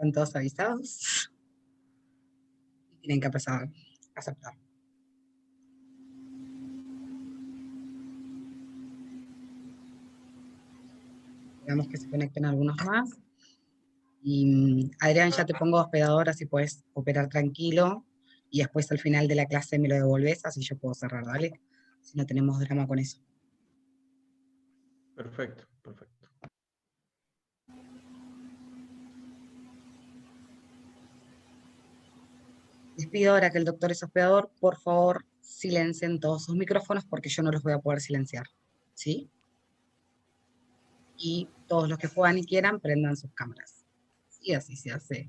Están todos avisados. Y tienen que empezar a aceptar. Veamos que se conecten algunos más. Y Adrián, ya te pongo hospedador, así puedes operar tranquilo. Y después al final de la clase me lo devolves, así yo puedo cerrar, ¿vale? Si no tenemos drama con eso. Perfecto, perfecto. Les pido ahora que el doctor es hospedador, por favor, silencien todos sus micrófonos porque yo no los voy a poder silenciar, ¿sí? Y todos los que puedan y quieran, prendan sus cámaras. Y así se hace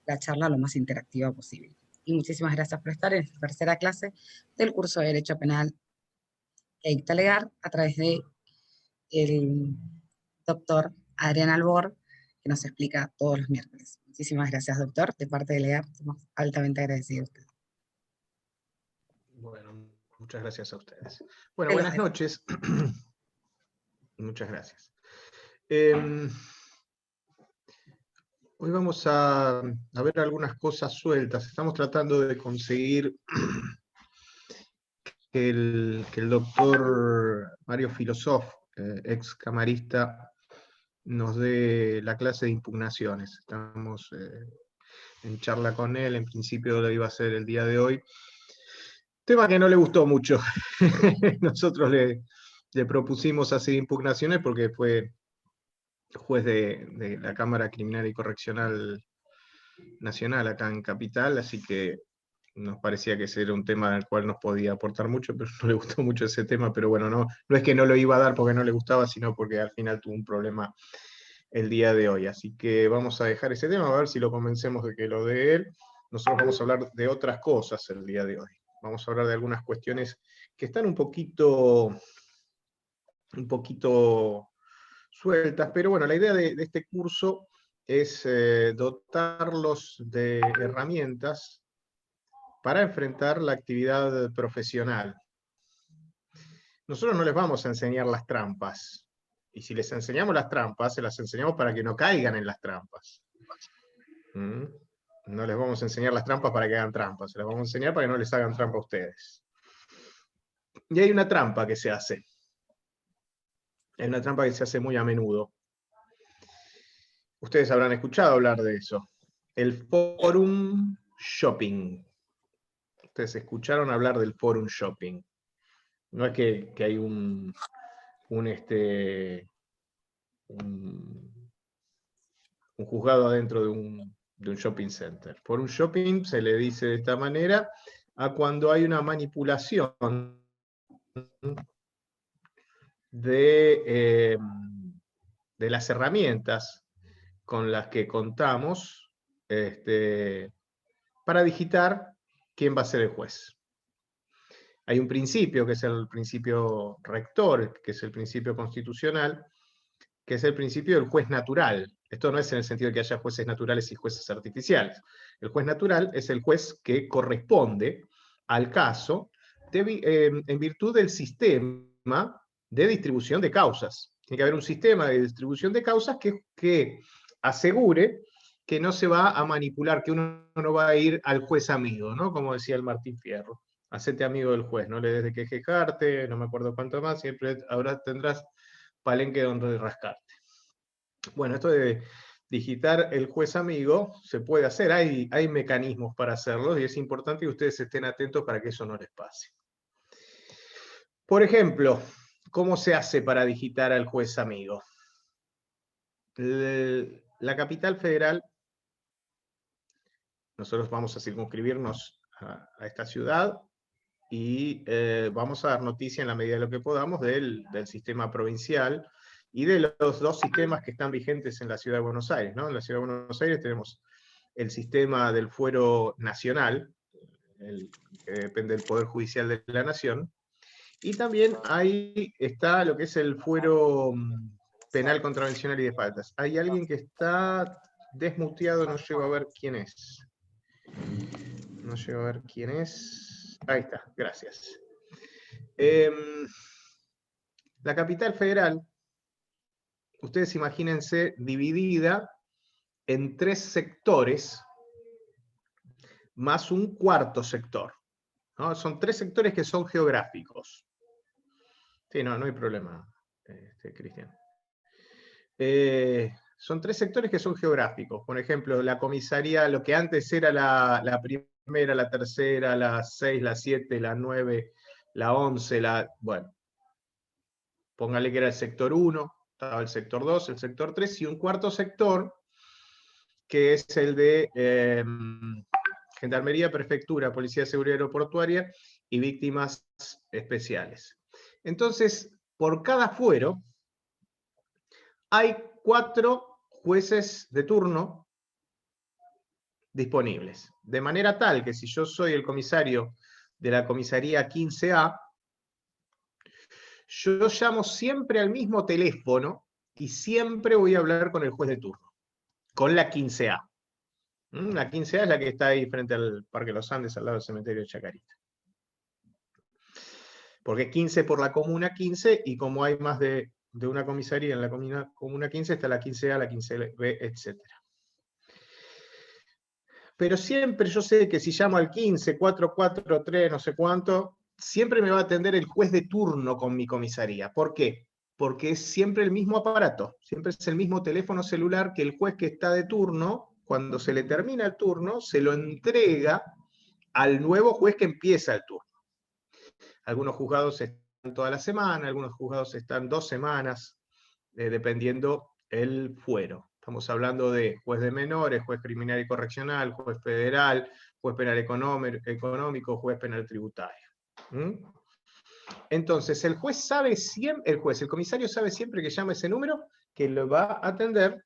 la charla lo más interactiva posible. Y muchísimas gracias por estar en esta tercera clase del curso de Derecho Penal e Dicta Legal a través de el doctor Adrián Albor, que nos explica todos los miércoles. Muchísimas gracias, doctor. De parte de LEAR, estamos altamente agradecidos a usted. Bueno, muchas gracias a ustedes. Bueno, Te los buenas dejo. noches. Muchas gracias. Hoy vamos a ver algunas cosas sueltas. Estamos tratando de conseguir que el doctor Mario Filosof, ex camarista, nos dé la clase de impugnaciones. Estamos en charla con él, en principio lo iba a hacer el día de hoy. Tema que no le gustó mucho. Nosotros le propusimos hacer impugnaciones porque fue juez de la Cámara Criminal y Correccional Nacional acá en Capital, así que nos parecía que ese era un tema al cual nos podía aportar mucho, pero no le gustó mucho ese tema, pero bueno, no es que no lo iba a dar porque no le gustaba, sino porque al final tuvo un problema el día de hoy. Así que vamos a dejar ese tema, a ver si lo convencemos de que lo dé él. Nosotros vamos a hablar de otras cosas el día de hoy. Vamos a hablar de algunas cuestiones que están un poquito sueltas, pero bueno, la idea de este curso es dotarlos de herramientas para enfrentar la actividad profesional. Nosotros no les vamos a enseñar las trampas, y si les enseñamos las trampas, se las enseñamos para que no caigan en las trampas. No les vamos a enseñar las trampas para que hagan trampas, se las vamos a enseñar para que no les hagan trampa a ustedes. Y hay una trampa que se hace. Hay una trampa que se hace muy a menudo. Ustedes habrán escuchado hablar de eso. El forum shopping. Ustedes escucharon hablar del forum shopping. No es que hay un juzgado adentro de un shopping center. Forum shopping se le dice de esta manera a cuando hay una manipulación de las herramientas con las que contamos para digitar quién va a ser el juez. Hay un principio, que es el principio rector, que es el principio constitucional, que es el principio del juez natural. Esto no es en el sentido de que haya jueces naturales y jueces artificiales. El juez natural es el juez que corresponde al caso en virtud del sistema de distribución de causas. Tiene que haber un sistema de distribución de causas que asegure que no se va a manipular, que uno no va a ir al juez amigo, ¿no? Como decía el Martín Fierro. Hacete amigo del juez, no le des de qué quejarte, no me acuerdo cuánto más, siempre ahora tendrás palenque donde rascarte. Bueno, esto de digitar el juez amigo se puede hacer, hay mecanismos para hacerlo y es importante que ustedes estén atentos para que eso no les pase. Por ejemplo, ¿cómo se hace para digitar al juez amigo? La capital federal, nosotros vamos a circunscribirnos a esta ciudad y vamos a dar noticia en la medida de lo que podamos del sistema provincial y de los dos sistemas que están vigentes en la Ciudad de Buenos Aires, ¿no? En la Ciudad de Buenos Aires tenemos el sistema del fuero nacional, que depende del Poder Judicial de la Nación, y también ahí está lo que es el fuero penal, contravencional y de faltas. Hay alguien que está desmuteado, no llego a ver quién es. No llego a ver quién es. Ahí está, gracias. La capital federal, ustedes imagínense dividida en 3 sectores más un cuarto sector, ¿no? Son 3 sectores que son geográficos. Sí, no hay problema, Cristian. Son 3 sectores que son geográficos. Por ejemplo, la comisaría, lo que antes era la primera, la tercera, la 6, la 7, la 9, la 11, bueno, póngale que era el sector 1, estaba el sector 2, el sector 3 y un cuarto sector, que es el de Gendarmería, Prefectura, Policía de Seguridad Aeroportuaria y Víctimas Especiales. Entonces, por cada fuero, hay 4 jueces de turno disponibles. De manera tal que si yo soy el comisario de la comisaría 15A, yo llamo siempre al mismo teléfono y siempre voy a hablar con el juez de turno, con la 15A. La 15A es la que está ahí frente al Parque Los Andes, al lado del cementerio de Chacarita. Porque es 15 por la comuna 15, y como hay más de una comisaría en la comuna 15, está la 15A, la 15B, etc. Pero siempre yo sé que si llamo al 15, 443, no sé cuánto, siempre me va a atender el juez de turno con mi comisaría. ¿Por qué? Porque es siempre el mismo aparato, siempre es el mismo teléfono celular que el juez que está de turno, cuando se le termina el turno, se lo entrega al nuevo juez que empieza el turno. Algunos juzgados están toda la semana, algunos juzgados están 2 semanas, dependiendo el fuero. Estamos hablando de juez de menores, juez criminal y correccional, juez federal, juez penal económico, juez penal tributario. Entonces, el juez sabe siempre, el comisario sabe siempre que llama ese número que lo va a atender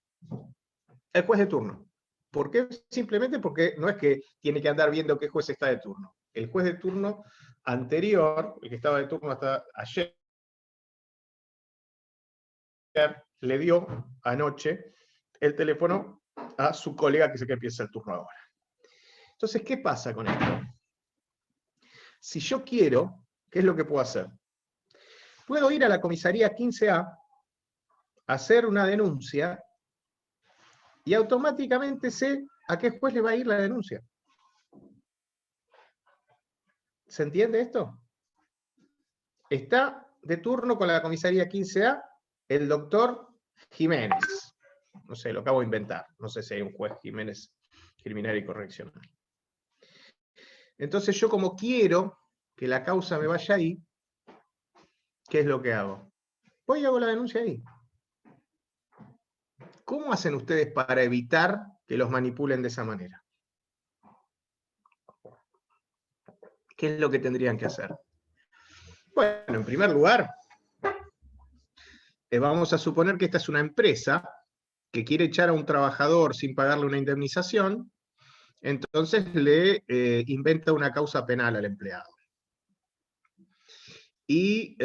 el juez de turno. ¿Por qué? Simplemente porque no es que tiene que andar viendo qué juez está de turno. El juez de turno anterior, el que estaba de turno hasta ayer, le dio anoche el teléfono a su colega que sé que empieza el turno ahora. Entonces, ¿qué pasa con esto? Si yo quiero, ¿qué es lo que puedo hacer? Puedo ir a la comisaría 15A, hacer una denuncia, y automáticamente sé a qué juez le va a ir la denuncia. ¿Se entiende esto? Está de turno con la comisaría 15A el doctor Jiménez. No sé, lo acabo de inventar. No sé si hay un juez Jiménez criminal y correccional. Entonces yo, como quiero que la causa me vaya ahí, ¿qué es lo que hago? Voy y hago la denuncia ahí. ¿Cómo hacen ustedes para evitar que los manipulen de esa manera? ¿Qué es lo que tendrían que hacer? Bueno, en primer lugar, vamos a suponer que esta es una empresa que quiere echar a un trabajador sin pagarle una indemnización, entonces le inventa una causa penal al empleado. Y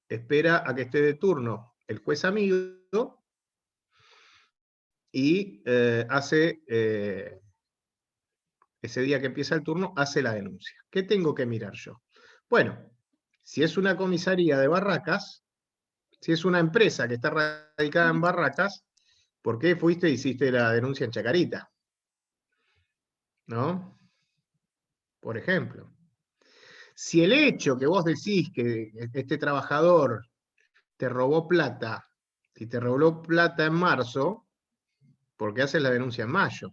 espera a que esté de turno el juez amigo y hace, ese día que empieza el turno, hace la denuncia. ¿Qué tengo que mirar yo? Bueno, si es una comisaría de Barracas, si es una empresa que está radicada en Barracas, ¿por qué fuiste e hiciste la denuncia en Chacarita? ¿No? Por ejemplo. Si el hecho que vos decís que este trabajador te robó plata, si te robó plata en marzo, ¿por qué haces la denuncia en mayo?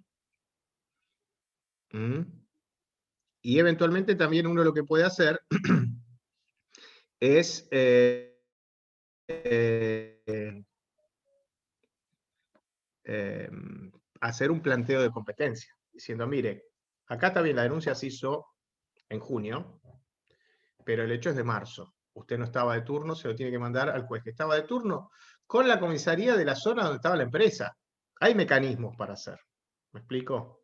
Y eventualmente también uno lo que puede hacer es hacer un planteo de competencia, diciendo, mire, acá también la denuncia se hizo en junio, pero el hecho es de marzo. Usted no estaba de turno, se lo tiene que mandar al juez que estaba de turno con la comisaría de la zona donde estaba la empresa. Hay mecanismos para hacer. ¿Me explico?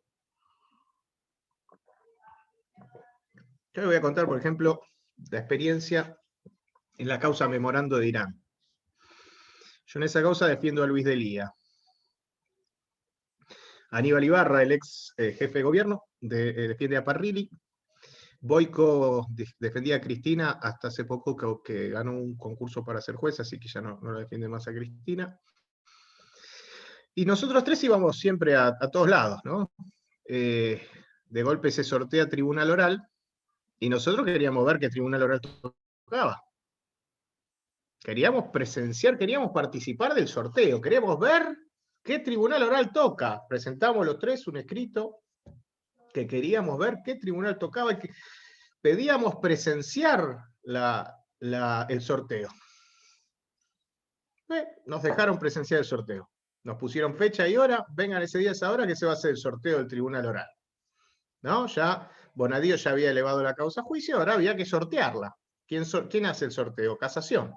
Yo le voy a contar, por ejemplo, la experiencia en la causa Memorando de Irán. Yo en esa causa defiendo a Luis Delía. Aníbal Ibarra, el ex jefe de gobierno, defiende a Parrilli. Boico defendía a Cristina hasta hace poco, que ganó un concurso para ser juez, así que ya no la defiende más a Cristina. Y nosotros tres íbamos siempre a todos lados, ¿no? De golpe se sortea tribunal oral, y nosotros queríamos ver qué tribunal oral tocaba. Queríamos presenciar, queríamos participar del sorteo, queríamos ver qué tribunal oral toca. Presentamos los tres un escrito que queríamos ver qué tribunal tocaba y que pedíamos presenciar el sorteo. Nos dejaron presenciar el sorteo. Nos pusieron fecha y hora, vengan ese día, esa hora, que se va a hacer el sorteo del tribunal oral. ¿No? Ya Bonadío ya había elevado la causa a juicio, ahora había que sortearla. ¿Quién hace el sorteo? Casación.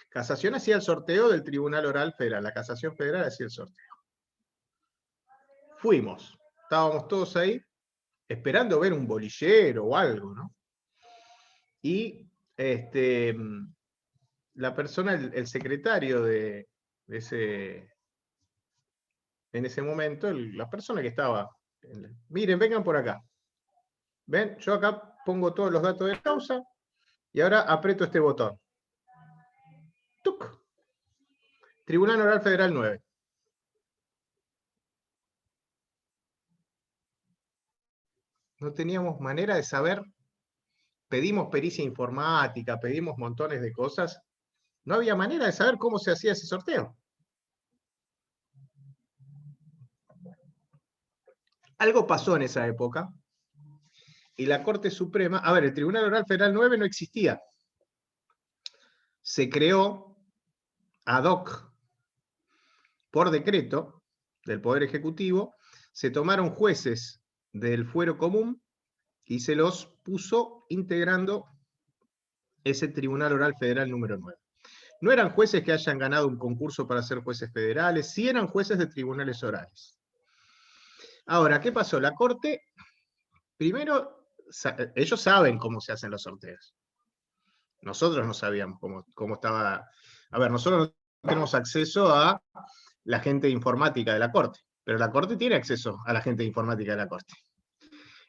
Casación hacía el sorteo del Tribunal Oral Federal, la Casación Federal hacía el sorteo. Fuimos, estábamos todos ahí, esperando ver un bolillero o algo, ¿no? Y la persona, el secretario en ese momento, la persona que estaba, miren, vengan por acá. Ven, yo acá pongo todos los datos de causa y ahora aprieto este botón. ¡Tuc! Tribunal Oral Federal 9. No teníamos manera de saber, pedimos pericia informática, pedimos montones de cosas, no había manera de saber cómo se hacía ese sorteo. Algo pasó en esa época, y la Corte Suprema, a ver, el Tribunal Oral Federal 9 no existía. Se creó ad hoc, por decreto del Poder Ejecutivo, se tomaron jueces del fuero común y se los puso integrando ese Tribunal Oral Federal número 9. No eran jueces que hayan ganado un concurso para ser jueces federales, sí eran jueces de tribunales orales. Ahora, ¿qué pasó? La Corte, primero, ellos saben cómo se hacen los sorteos. Nosotros no sabíamos cómo estaba. A ver, nosotros no tenemos acceso a la gente de informática de la Corte, pero la Corte tiene acceso a la gente de informática de la Corte.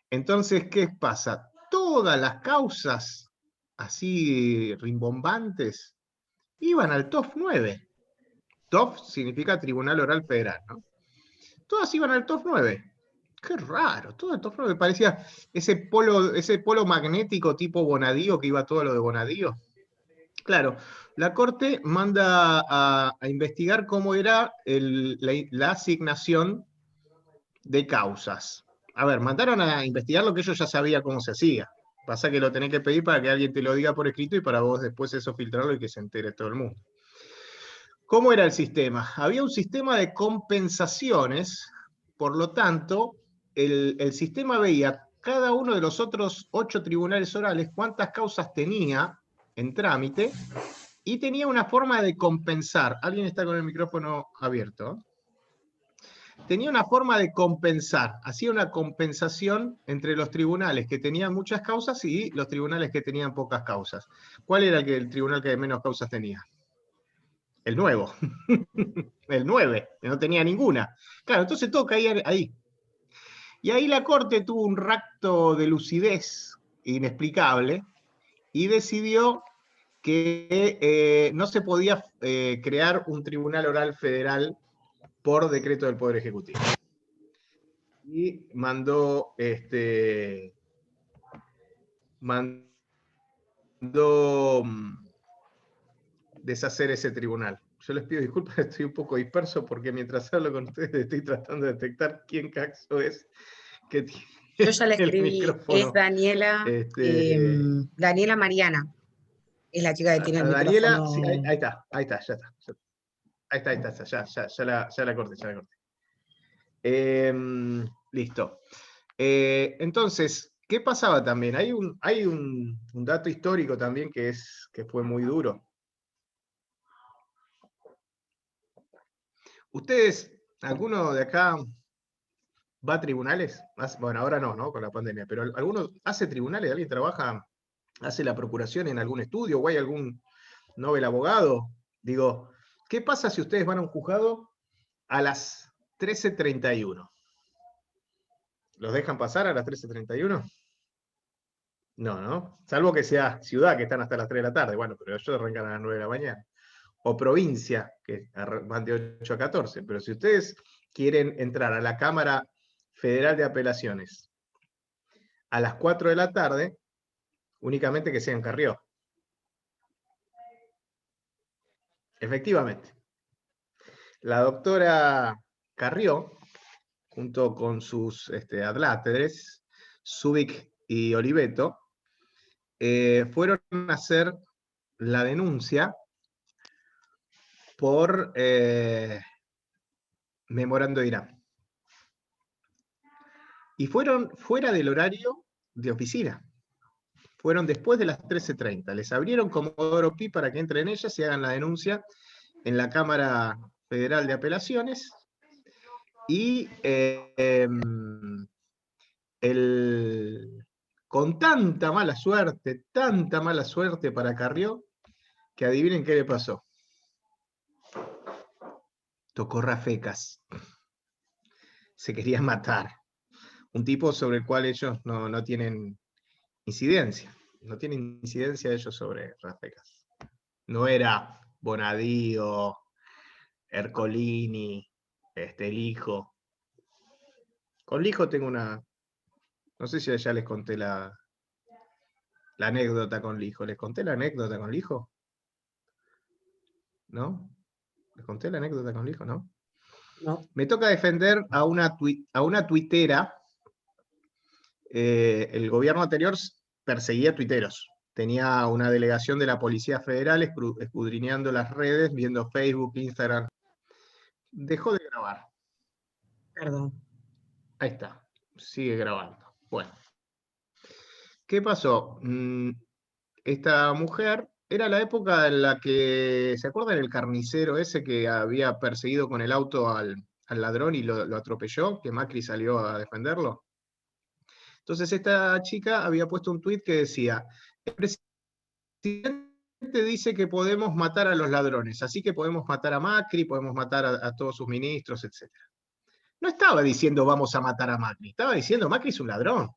Entonces, ¿qué pasa? Todas las causas así rimbombantes iban al TOF 9. TOF significa Tribunal Oral Federal, ¿no? Todas iban al TOF 9. Qué raro, todo el TOF 9 parecía ese polo magnético tipo Bonadío, que iba todo lo de Bonadío. Claro, la Corte manda a investigar cómo era la asignación de causas. A ver, mandaron a investigar lo que ellos ya sabían cómo se hacía. Pasa que lo tenés que pedir para que alguien te lo diga por escrito y para vos después eso filtrarlo y que se entere todo el mundo. ¿Cómo era el sistema? Había un sistema de compensaciones, por lo tanto, el sistema veía cada uno de los otros 8 tribunales orales cuántas causas tenía en trámite y tenía una forma de compensar. ¿Alguien está con el micrófono abierto? Tenía una forma de compensar, hacía una compensación entre los tribunales que tenían muchas causas y los tribunales que tenían pocas causas. ¿Cuál era el tribunal que menos causas tenía? El nuevo, el 9, que no tenía ninguna. Claro, entonces todo caía ahí. Y ahí la Corte tuvo un rapto de lucidez inexplicable y decidió que no se podía crear un tribunal oral federal por decreto del Poder Ejecutivo. Y mandó deshacer ese tribunal. Yo les pido disculpas, estoy un poco disperso porque mientras hablo con ustedes estoy tratando de detectar quién caso es que tiene Yo ya le el escribí, micrófono. es Daniela, Daniela Mariana, es la chica que tiene el Daniela, micrófono. sí, ahí está, ya está. Ahí está, ya la corté. Listo. Entonces, ¿qué pasaba también? Hay un dato histórico también que fue muy duro. ¿Ustedes, alguno de acá va a tribunales? Bueno, ahora no, con la pandemia, pero ¿alguno hace tribunales? ¿Alguien trabaja, hace la procuración en algún estudio o hay algún Nobel abogado? Digo, ¿qué pasa si ustedes van a un juzgado a las 13:31? ¿Los dejan pasar a las 13:31? No, ¿no? Salvo que sea ciudad, que están hasta las 3 de la tarde. Bueno, pero ellos arrancan a las 9 de la mañana. o provincia, que van de 8 a 14. Pero si ustedes quieren entrar a la Cámara Federal de Apelaciones a las 4 de la tarde, únicamente que sea en Carrió. Efectivamente. La doctora Carrió, junto con sus adláteres, Zubik y Oliveto, fueron a hacer la denuncia por memorando de Irán. Y fueron fuera del horario de oficina. Fueron después de las 13:30. Les abrieron Comodoro Pi para que entren ellas y hagan la denuncia en la Cámara Federal de Apelaciones. Y con tanta mala suerte para Carrió, que adivinen qué le pasó. Tocó Rafecas. Se querían matar. Un tipo sobre el cual ellos no tienen incidencia. No tienen incidencia ellos sobre Rafecas. No era Bonadío, Ercolini, Lijo. Con Lijo tengo una... No sé si ya les conté la anécdota con Lijo. ¿Les conté la anécdota con Lijo? ¿No? ¿Les conté la anécdota con Lijo, no? No. Me toca defender a una tuitera. El gobierno anterior perseguía tuiteros. Tenía una delegación de la Policía Federal escudriñando las redes, viendo Facebook, Instagram. Dejó de grabar. Perdón. Ahí está. Sigue grabando. Bueno. ¿Qué pasó? Esta mujer era la época en la que, ¿se acuerdan el carnicero ese que había perseguido con el auto al ladrón y lo atropelló? Que Macri salió a defenderlo. Entonces esta chica había puesto un tuit que decía: el presidente dice que podemos matar a los ladrones, así que podemos matar a Macri, podemos matar a todos sus ministros, etc. No estaba diciendo vamos a matar a Macri, estaba diciendo Macri es un ladrón.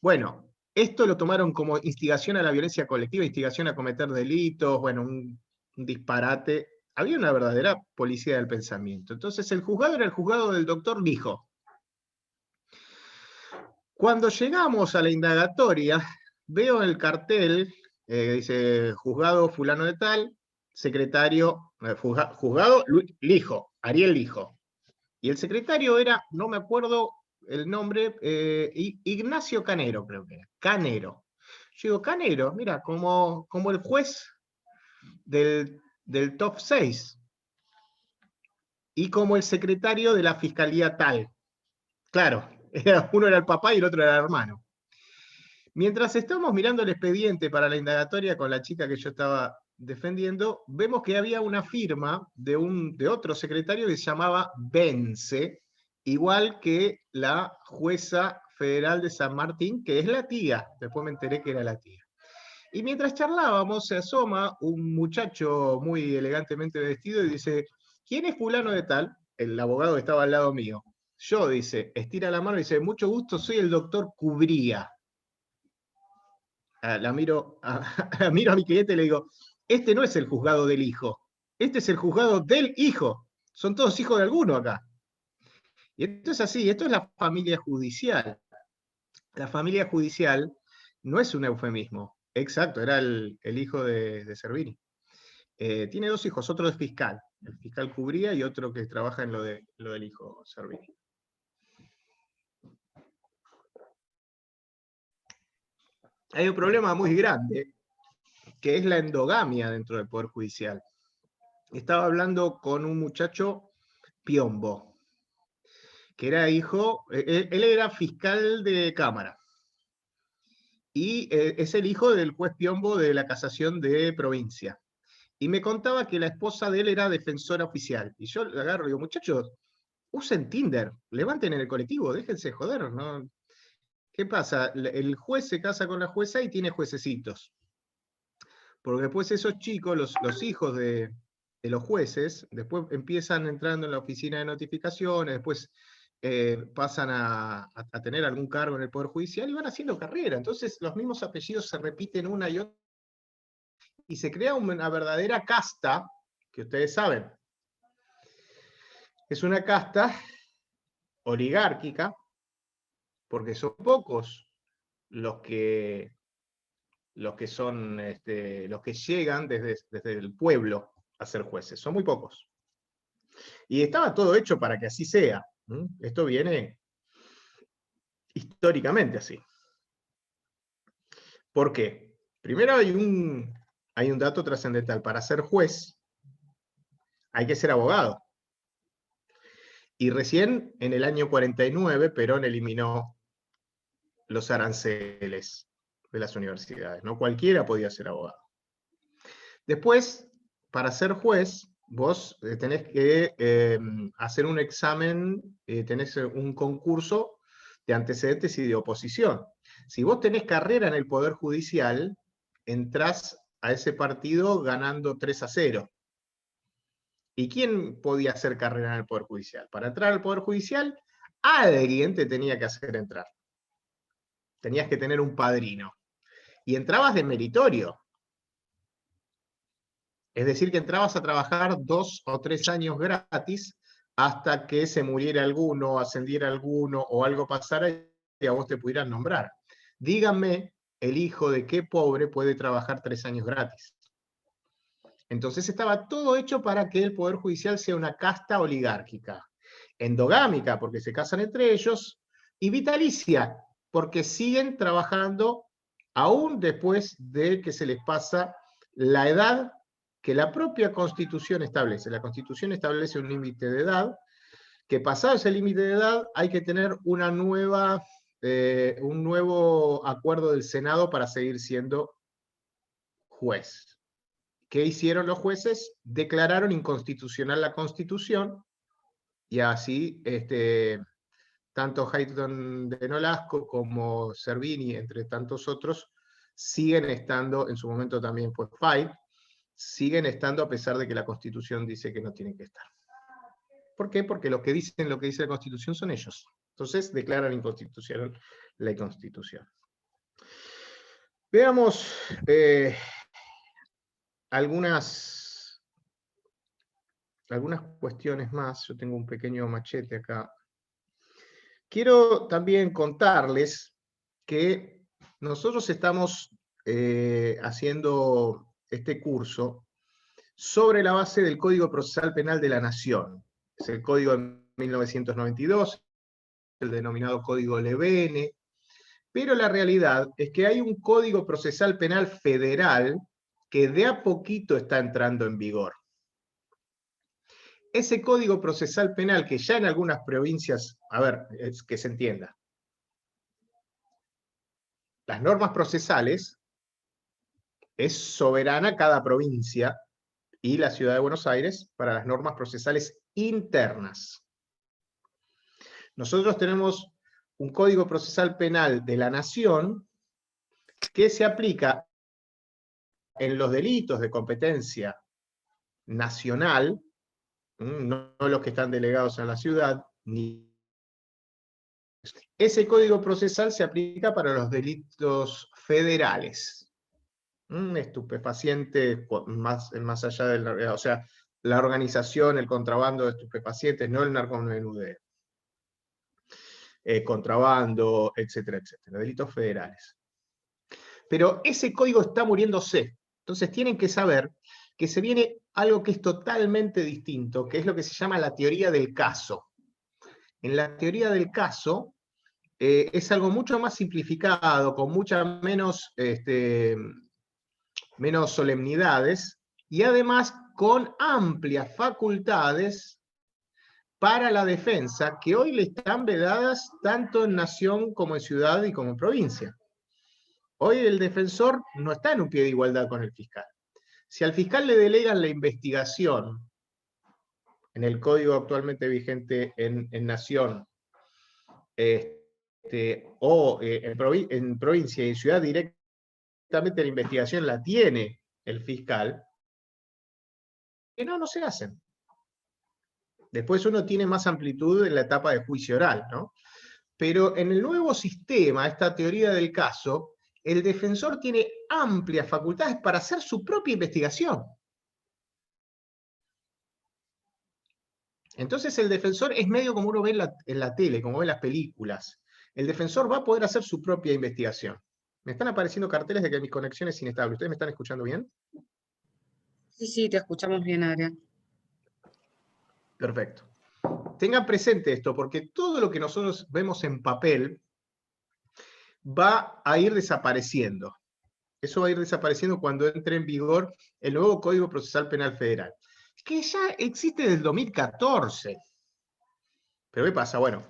Bueno, esto lo tomaron como instigación a la violencia colectiva, instigación a cometer delitos, bueno, un disparate. Había una verdadera policía del pensamiento. Entonces el juzgado era el juzgado del doctor Lijo. Cuando llegamos a la indagatoria, veo el cartel, dice juzgado fulano de tal, secretario, juzgado Lijo, Ariel Lijo. Y el secretario era, no me acuerdo el nombre, Ignacio Canero, creo que era. Canero. Yo digo, Canero, mira, como el juez del top 6. Y como el secretario de la fiscalía tal. Claro, uno era el papá y el otro era el hermano. Mientras estábamos mirando el expediente para la indagatoria con la chica que yo estaba defendiendo, vemos que había una firma de otro secretario que se llamaba Vence, igual que la jueza federal de San Martín, que es la tía. Después me enteré que era la tía. Y mientras charlábamos, se asoma un muchacho muy elegantemente vestido y dice: ¿quién es fulano de tal? El abogado que estaba al lado mío. Yo, dice, estira la mano y dice: mucho gusto, soy el doctor Cubría. La miro a mi cliente y le digo: este no es el juzgado del hijo, este es el juzgado del hijo. Son todos hijos de alguno acá. Y esto es así, esto es la familia judicial. La familia judicial no es un eufemismo. Exacto, era el hijo de Servini. Tiene dos hijos, otro es fiscal, el fiscal Cubría, y otro que trabaja en lo del hijo Servini. Hay un problema muy grande, que es la endogamia dentro del Poder Judicial. Estaba hablando con un muchacho Piombo, que era hijo, él era fiscal de Cámara, y es el hijo del juez Piombo de la Casación de Provincia. Y me contaba que la esposa de él era defensora oficial. Y yo le agarro y digo: muchachos, usen Tinder, levanten en el colectivo, déjense joder, ¿no? ¿Qué pasa? El juez se casa con la jueza y tiene juececitos. Porque después esos chicos, los hijos de los jueces, después empiezan entrando en la oficina de notificaciones, después pasan a tener algún cargo en el Poder Judicial y van haciendo carrera. Entonces los mismos apellidos se repiten una y otra. y se crea una verdadera casta, que ustedes saben, es una casta oligárquica, porque son pocos los que son, los que llegan desde el pueblo a ser jueces, son muy pocos. Y estaba todo hecho para que así sea. Esto viene históricamente así. ¿Por qué? Primero hay un dato trascendental. Para ser juez hay que ser abogado. Y recién en el año 49 Perón eliminó los aranceles de las universidades. No cualquiera podía ser abogado. Después, para ser juez, vos tenés que hacer un examen, tenés un concurso de antecedentes y de oposición. Si vos tenés carrera en el Poder Judicial, entrás a ese partido ganando 3-0. ¿Y quién podía hacer carrera en el Poder Judicial? Para entrar al Poder Judicial, alguien te tenía que hacer entrar. Tenías que tener un padrino. Y entrabas de meritorio. Es decir, que entrabas a trabajar 2 o 3 años gratis hasta que se muriera alguno, ascendiera alguno o algo pasara y a vos te pudieran nombrar. Díganme el hijo de qué pobre puede trabajar 3 años gratis. Entonces estaba todo hecho para que el Poder Judicial sea una casta oligárquica, endogámica, porque se casan entre ellos, y vitalicia, porque siguen trabajando aún después de que se les pasa la edad que la propia Constitución establece. La Constitución establece un límite de edad, que pasado ese límite de edad hay que tener un nuevo acuerdo del Senado para seguir siendo juez. ¿Qué hicieron los jueces? Declararon inconstitucional la Constitución y así tanto Hayton de Nolasco como Cervini, entre tantos otros, siguen estando, en su momento también fue Fay, siguen estando a pesar de que la Constitución dice que no tienen que estar. ¿Por qué? Porque lo que dice la Constitución son ellos. Entonces declaran inconstitucional la Constitución. Veamos algunas cuestiones más. Yo tengo un pequeño machete acá. Quiero también contarles que nosotros estamos haciendo este curso sobre la base del Código Procesal Penal de la Nación. Es el Código de 1992, el denominado Código Levene, pero la realidad es que hay un Código Procesal Penal Federal que de a poquito está entrando en vigor. Ese Código Procesal Penal que ya en algunas provincias, a ver, es que se entienda, las normas procesales es soberana cada provincia y la Ciudad de Buenos Aires para las normas procesales internas. Nosotros tenemos un Código Procesal Penal de la Nación que se aplica en los delitos de competencia nacional, no los que están delegados en la ciudad, ni ese Código Procesal se aplica para los delitos federales. Estupefacientes, más allá del, o sea, la organización, el contrabando de estupefacientes, no el narcomenudeo. Contrabando, etcétera, etcétera, delitos federales. Pero ese código está muriéndose. Entonces tienen que saber que se viene algo que es totalmente distinto, que es lo que se llama la teoría del caso. En la teoría del caso es algo mucho más simplificado, con muchas menos solemnidades, y además con amplias facultades para la defensa, que hoy le están vedadas tanto en nación como en ciudad y como en provincia. Hoy el defensor no está en un pie de igualdad con el fiscal. Si al fiscal le delegan la investigación, en el código actualmente vigente en nación, o en provincia y ciudad directamente la investigación la tiene el fiscal, que no se hacen. Después uno tiene más amplitud en la etapa de juicio oral, ¿no? Pero en el nuevo sistema, esta teoría del caso, el defensor tiene amplias facultades para hacer su propia investigación. Entonces el defensor es medio como uno ve en la tele, como ve en las películas. El defensor va a poder hacer su propia investigación. Me están apareciendo carteles de que mi conexión es inestable. ¿Ustedes me están escuchando bien? Sí, sí, te escuchamos bien, Adrián. Perfecto. Tengan presente esto, porque todo lo que nosotros vemos en papel va a ir desapareciendo. Eso va a ir desapareciendo cuando entre en vigor el nuevo Código Procesal Penal Federal, que ya existe desde el 2014. Pero ¿qué pasa? Bueno,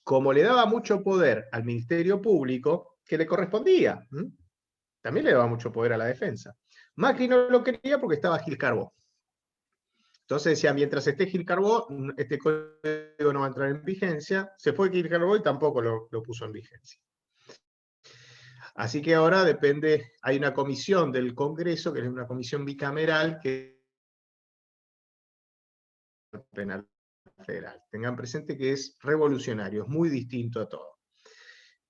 como le daba mucho poder al Ministerio Público, que le correspondía, también le daba mucho poder a la defensa. Macri no lo quería porque estaba Gil Carbó. Entonces decía, mientras esté Gil Carbó, este código no va a entrar en vigencia. Se fue Gil Carbó y tampoco lo puso en vigencia. Así que ahora depende, hay una comisión del Congreso, que es una comisión bicameral, que es penal federal. Tengan presente que es revolucionario, es muy distinto a todo.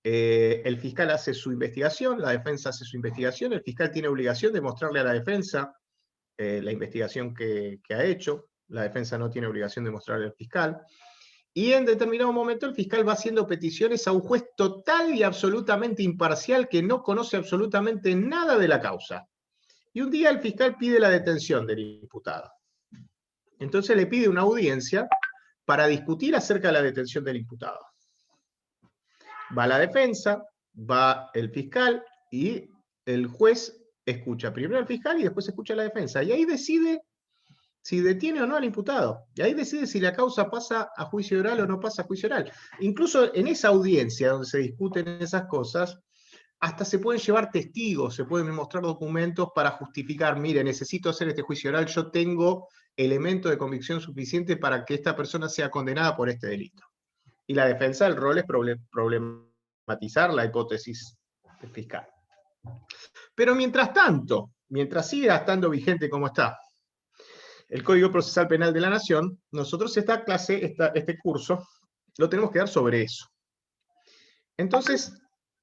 El fiscal hace su investigación, la defensa hace su investigación, el fiscal tiene obligación de mostrarle a la defensa la investigación que ha hecho, la defensa no tiene obligación de mostrarle al fiscal, y en determinado momento el fiscal va haciendo peticiones a un juez total y absolutamente imparcial que no conoce absolutamente nada de la causa. Y un día el fiscal pide la detención del imputado. Entonces le pide una audiencia para discutir acerca de la detención del imputado. Va la defensa, va el fiscal y el juez escucha primero al fiscal y después escucha a la defensa. Y ahí decide si detiene o no al imputado. Y ahí decide si la causa pasa a juicio oral o no pasa a juicio oral. Incluso en esa audiencia donde se discuten esas cosas, hasta se pueden llevar testigos, se pueden mostrar documentos para justificar, mire, necesito hacer este juicio oral, yo tengo elemento de convicción suficiente para que esta persona sea condenada por este delito. Y la defensa, el rol es problematizar la hipótesis del fiscal. Pero mientras tanto, mientras siga estando vigente como está el Código Procesal Penal de la Nación, nosotros esta clase, este curso, lo tenemos que dar sobre eso. Entonces,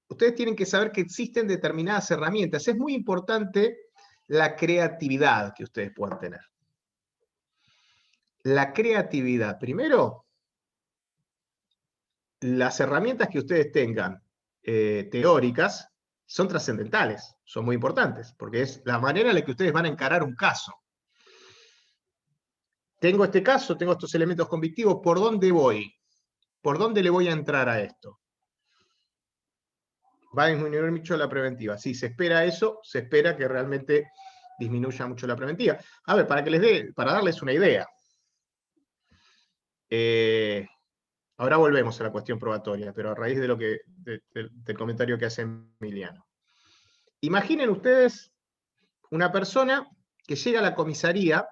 ustedes tienen que saber que existen determinadas herramientas. Es muy importante la creatividad que ustedes puedan tener. La creatividad. Primero, las herramientas que ustedes tengan teóricas son trascendentales, son muy importantes, porque es la manera en la que ustedes van a encarar un caso. Tengo este caso, tengo estos elementos convictivos, ¿por dónde voy? ¿Por dónde le voy a entrar a esto? Va a disminuir mucho la preventiva. Si se espera eso, se espera que realmente disminuya mucho la preventiva. A ver, para darles una idea. Ahora volvemos a la cuestión probatoria, pero a raíz de del comentario que hace Emiliano. Imaginen ustedes una persona que llega a la comisaría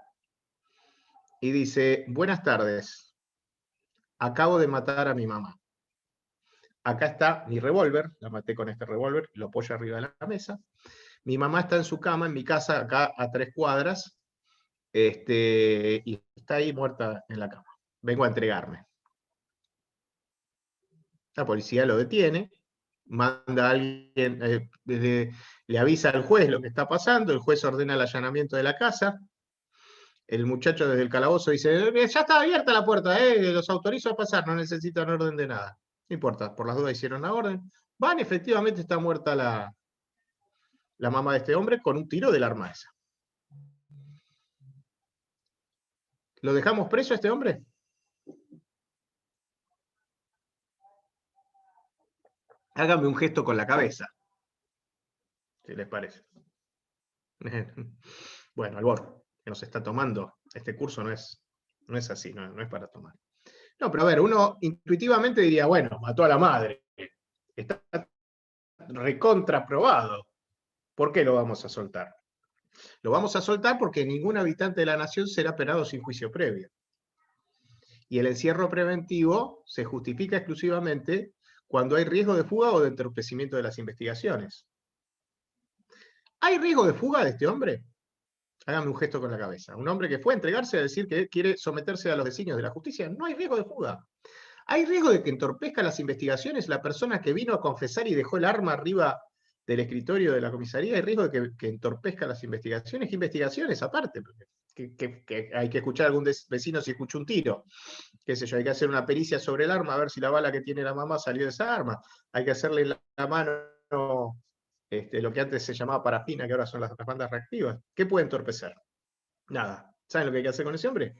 y dice, buenas tardes, acabo de matar a mi mamá. Acá está mi revólver, la maté con este revólver, lo apoyo arriba de la mesa. Mi mamá está en su cama, en mi casa, acá a 3 cuadras, y está ahí muerta en la cama. Vengo a entregarme. La policía lo detiene, manda a alguien, le avisa al juez lo que está pasando, el juez ordena el allanamiento de la casa, el muchacho desde el calabozo dice, ya está abierta la puerta, los autorizo a pasar, no necesitan orden de nada. No importa, por las dudas hicieron la orden. Van, efectivamente está muerta la mamá de este hombre con un tiro del arma esa. ¿Lo dejamos preso a este hombre? Háganme un gesto con la cabeza, si les parece. Bueno, Albor, que nos está tomando, este curso no es así, no es para tomar. No, pero a ver, uno intuitivamente diría, bueno, mató a la madre, está recontraprobado. ¿Por qué lo vamos a soltar? Lo vamos a soltar porque ningún habitante de la nación será penado sin juicio previo. Y el encierro preventivo se justifica exclusivamente cuando hay riesgo de fuga o de entorpecimiento de las investigaciones. ¿Hay riesgo de fuga de este hombre? Hágame un gesto con la cabeza. Un hombre que fue a entregarse a decir que quiere someterse a los designios de la justicia. No hay riesgo de fuga. ¿Hay riesgo de que entorpezca las investigaciones la persona que vino a confesar y dejó el arma arriba del escritorio de la comisaría, hay riesgo de que entorpezca las investigaciones. ¿Qué investigaciones aparte? Que hay que escuchar a algún vecino si escucha un tiro. Qué sé yo, hay que hacer una pericia sobre el arma, a ver si la bala que tiene la mamá salió de esa arma. Hay que hacerle en la mano lo que antes se llamaba parafina, que ahora son las bandas reactivas. ¿Qué puede entorpecer? Nada. ¿Saben lo que hay que hacer con ese hombre?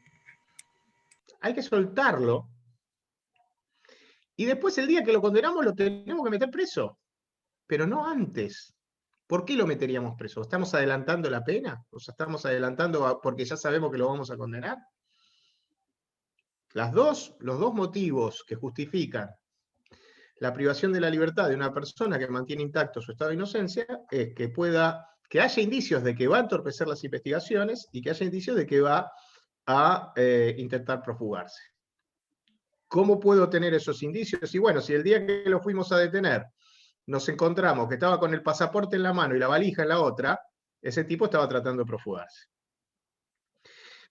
Hay que soltarlo. Y después, el día que lo condenamos, lo tenemos que meter preso. Pero no antes. ¿Por qué lo meteríamos preso? ¿Estamos adelantando la pena? ¿O sea, estamos adelantando porque ya sabemos que lo vamos a condenar? Los dos motivos que justifican la privación de la libertad de una persona que mantiene intacto su estado de inocencia es que haya indicios de que va a entorpecer las investigaciones y que haya indicios de que va a intentar profugarse. ¿Cómo puedo tener esos indicios? Y bueno, si el día que lo fuimos a detener nos encontramos que estaba con el pasaporte en la mano y la valija en la otra, ese tipo estaba tratando de profugarse.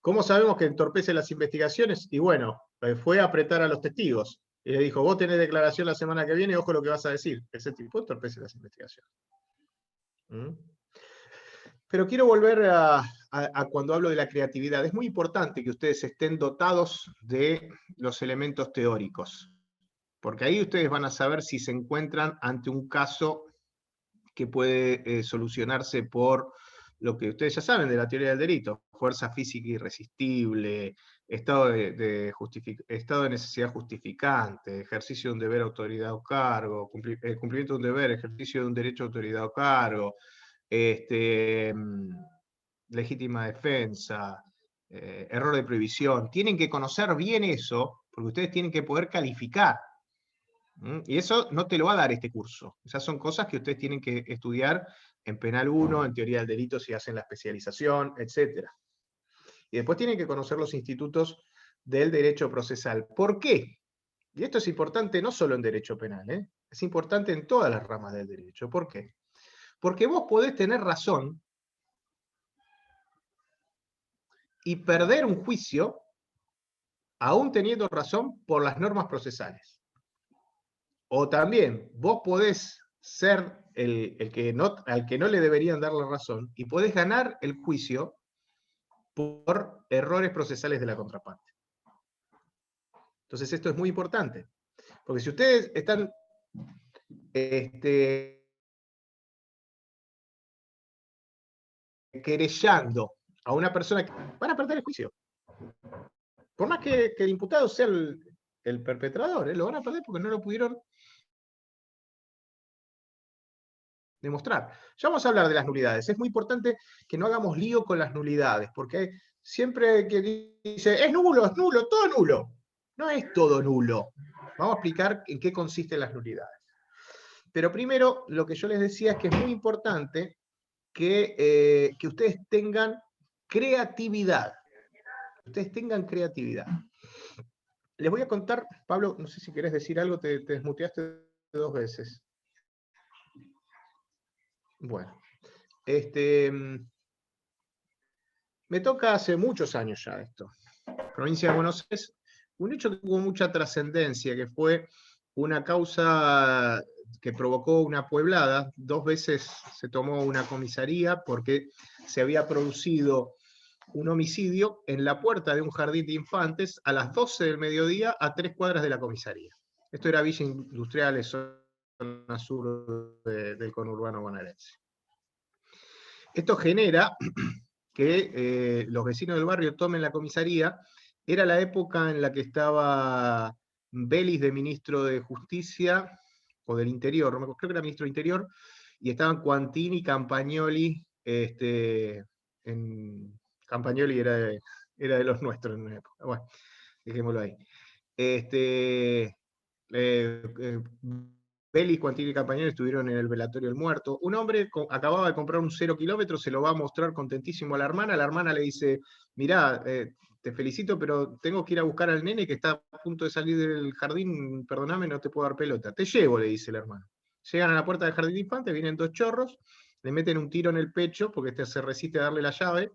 ¿Cómo sabemos que entorpece las investigaciones? Y bueno, fue a apretar a los testigos. Y le dijo, vos tenés declaración la semana que viene, ojo lo que vas a decir. Ese tipo entorpece las investigaciones. ¿Mm? Pero quiero volver a cuando hablo de la creatividad. Es muy importante que ustedes estén dotados de los elementos teóricos. Porque ahí ustedes van a saber si se encuentran ante un caso que puede solucionarse por lo que ustedes ya saben de la teoría del delito: fuerza física irresistible, estado de necesidad justificante, ejercicio de un deber, autoridad o cargo, cumplimiento de un deber, ejercicio de un derecho, autoridad o cargo, legítima defensa, error de prohibición. Tienen que conocer bien eso, porque ustedes tienen que poder calificar. Y eso no te lo va a dar este curso. Esas son cosas que ustedes tienen que estudiar en Penal 1, en Teoría del Delito, si hacen la especialización, etc. Y después tienen que conocer los institutos del derecho procesal. ¿Por qué? Y esto es importante no solo en derecho penal, es importante en todas las ramas del derecho. ¿Por qué? Porque vos podés tener razón y perder un juicio aún teniendo razón por las normas procesales. O también vos podés ser al que no le deberían dar la razón y podés ganar el juicio por errores procesales de la contraparte. Entonces esto es muy importante, porque si ustedes están querellando a una persona, van a perder el juicio. Por más que el imputado sea el perpetrador, lo van a perder porque no lo pudieron demostrar. Ya vamos a hablar de las nulidades. Es muy importante que no hagamos lío con las nulidades, porque siempre que dice, es nulo, todo nulo. No es todo nulo. Vamos a explicar en qué consisten las nulidades. Pero primero, lo que yo les decía es que es muy importante que ustedes tengan creatividad. Ustedes tengan creatividad. Les voy a contar, Pablo, no sé si querés decir algo, te desmuteaste 2 veces. Bueno, me toca hace muchos años ya esto. Provincia de Buenos Aires, un hecho que tuvo mucha trascendencia, que fue una causa que provocó una pueblada. 2 veces se tomó una comisaría porque se había producido un homicidio en la puerta de un jardín de infantes a las 12 del mediodía a 3 cuadras de la comisaría. Esto era Villa Industrial, zona sur del conurbano bonaerense. Esto genera que los vecinos del barrio tomen la comisaría. Era la época en la que estaba Vélez de ministro de Justicia, o del Interior, creo que era ministro del Interior, y estaban Quantini y Campagnoli. Campagnoli era de los nuestros en una época. Bueno, dejémoslo ahí. Vélez, Quantini y Campagnoli estuvieron en el velatorio del muerto. Un hombre acababa de comprar un 0 kilómetros, se lo va a mostrar contentísimo a la hermana le dice, mirá, te felicito, pero tengo que ir a buscar al nene que está a punto de salir del jardín, perdóname, no te puedo dar pelota. Te llevo, le dice el hermano. Llegan a la puerta del jardín de infantes, vienen 2 chorros, le meten un tiro en el pecho, porque se resiste a darle la llave,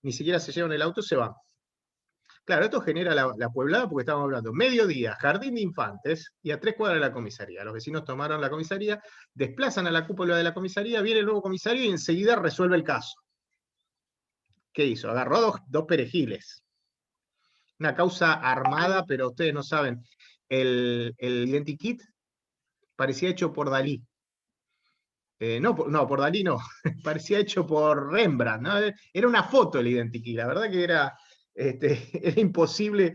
ni siquiera se llevan el auto, se van. Claro, esto genera la pueblada porque estamos hablando mediodía, jardín de infantes y a 3 cuadras de la comisaría. Los vecinos tomaron la comisaría, desplazan a la cúpula de la comisaría, viene el nuevo comisario y enseguida resuelve el caso. ¿Qué hizo? Agarró dos perejiles. Una causa armada, pero ustedes no saben. El identikit parecía hecho por Dalí. No, por Dalí no. Parecía hecho por Rembrandt, ¿no? Era una foto el identikit. La verdad que era imposible.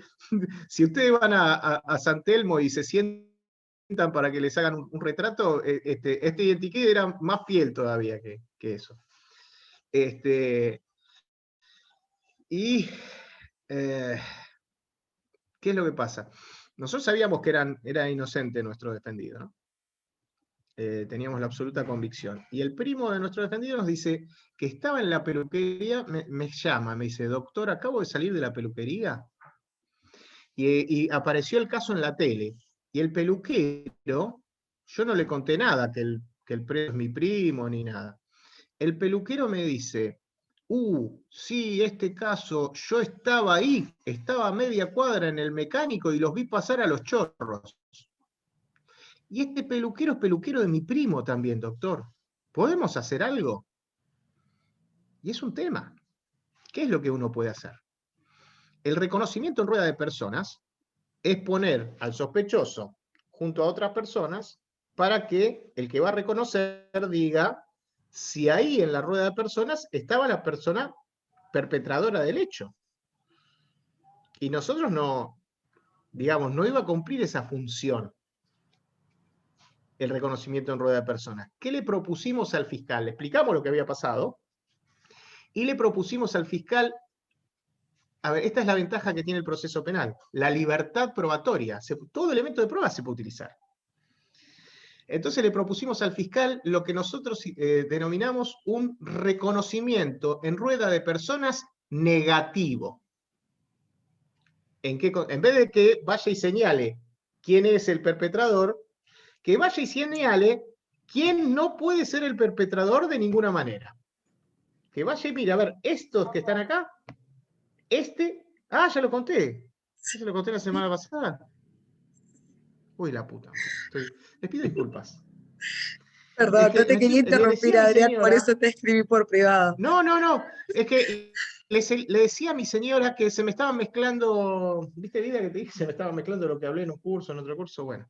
Si ustedes van a San Telmo y se sientan para que les hagan un retrato, este identikit era más fiel todavía que eso. Y ¿qué es lo que pasa? Nosotros sabíamos que era inocente nuestro defendido, ¿no? Teníamos la absoluta convicción. Y el primo de nuestro defendido nos dice que estaba en la peluquería, me llama, me dice, doctor, acabo de salir de la peluquería y apareció el caso en la tele. Y el peluquero, yo no le conté nada, que el preso es mi primo ni nada. El peluquero me dice, sí, este caso, yo estaba ahí, estaba a media cuadra en el mecánico y los vi pasar a los chorros. Y este peluquero es peluquero de mi primo también, doctor. ¿Podemos hacer algo? Y es un tema. ¿Qué es lo que uno puede hacer? El reconocimiento en rueda de personas es poner al sospechoso junto a otras personas para que el que va a reconocer diga si ahí en la rueda de personas estaba la persona perpetradora del hecho. Y nosotros no, digamos, no iba a cumplir esa función el reconocimiento en rueda de personas. ¿Qué le propusimos al fiscal? Le explicamos lo que había pasado y le propusimos al fiscal, a ver, esta es la ventaja que tiene el proceso penal, la libertad probatoria. Todo elemento de prueba se puede utilizar. Entonces le propusimos al fiscal lo que nosotros denominamos un reconocimiento en rueda de personas negativo. En vez de que vaya y señale quién es el perpetrador, que vaya y señale quién no puede ser el perpetrador de ninguna manera. Que vaya y mire, a ver, estos que están acá, ya lo conté. ¿Ya lo conté la semana pasada? Uy, la puta. Les pido disculpas. Perdón, no te quería Le interrumpir, decía a mi Adrián, por señora, eso te escribí por privado. no, es que le decía a mi señora que se me estaban mezclando, ¿viste, Vida, que te dije? Se me estaba mezclando lo que hablé en un curso, en otro curso, bueno.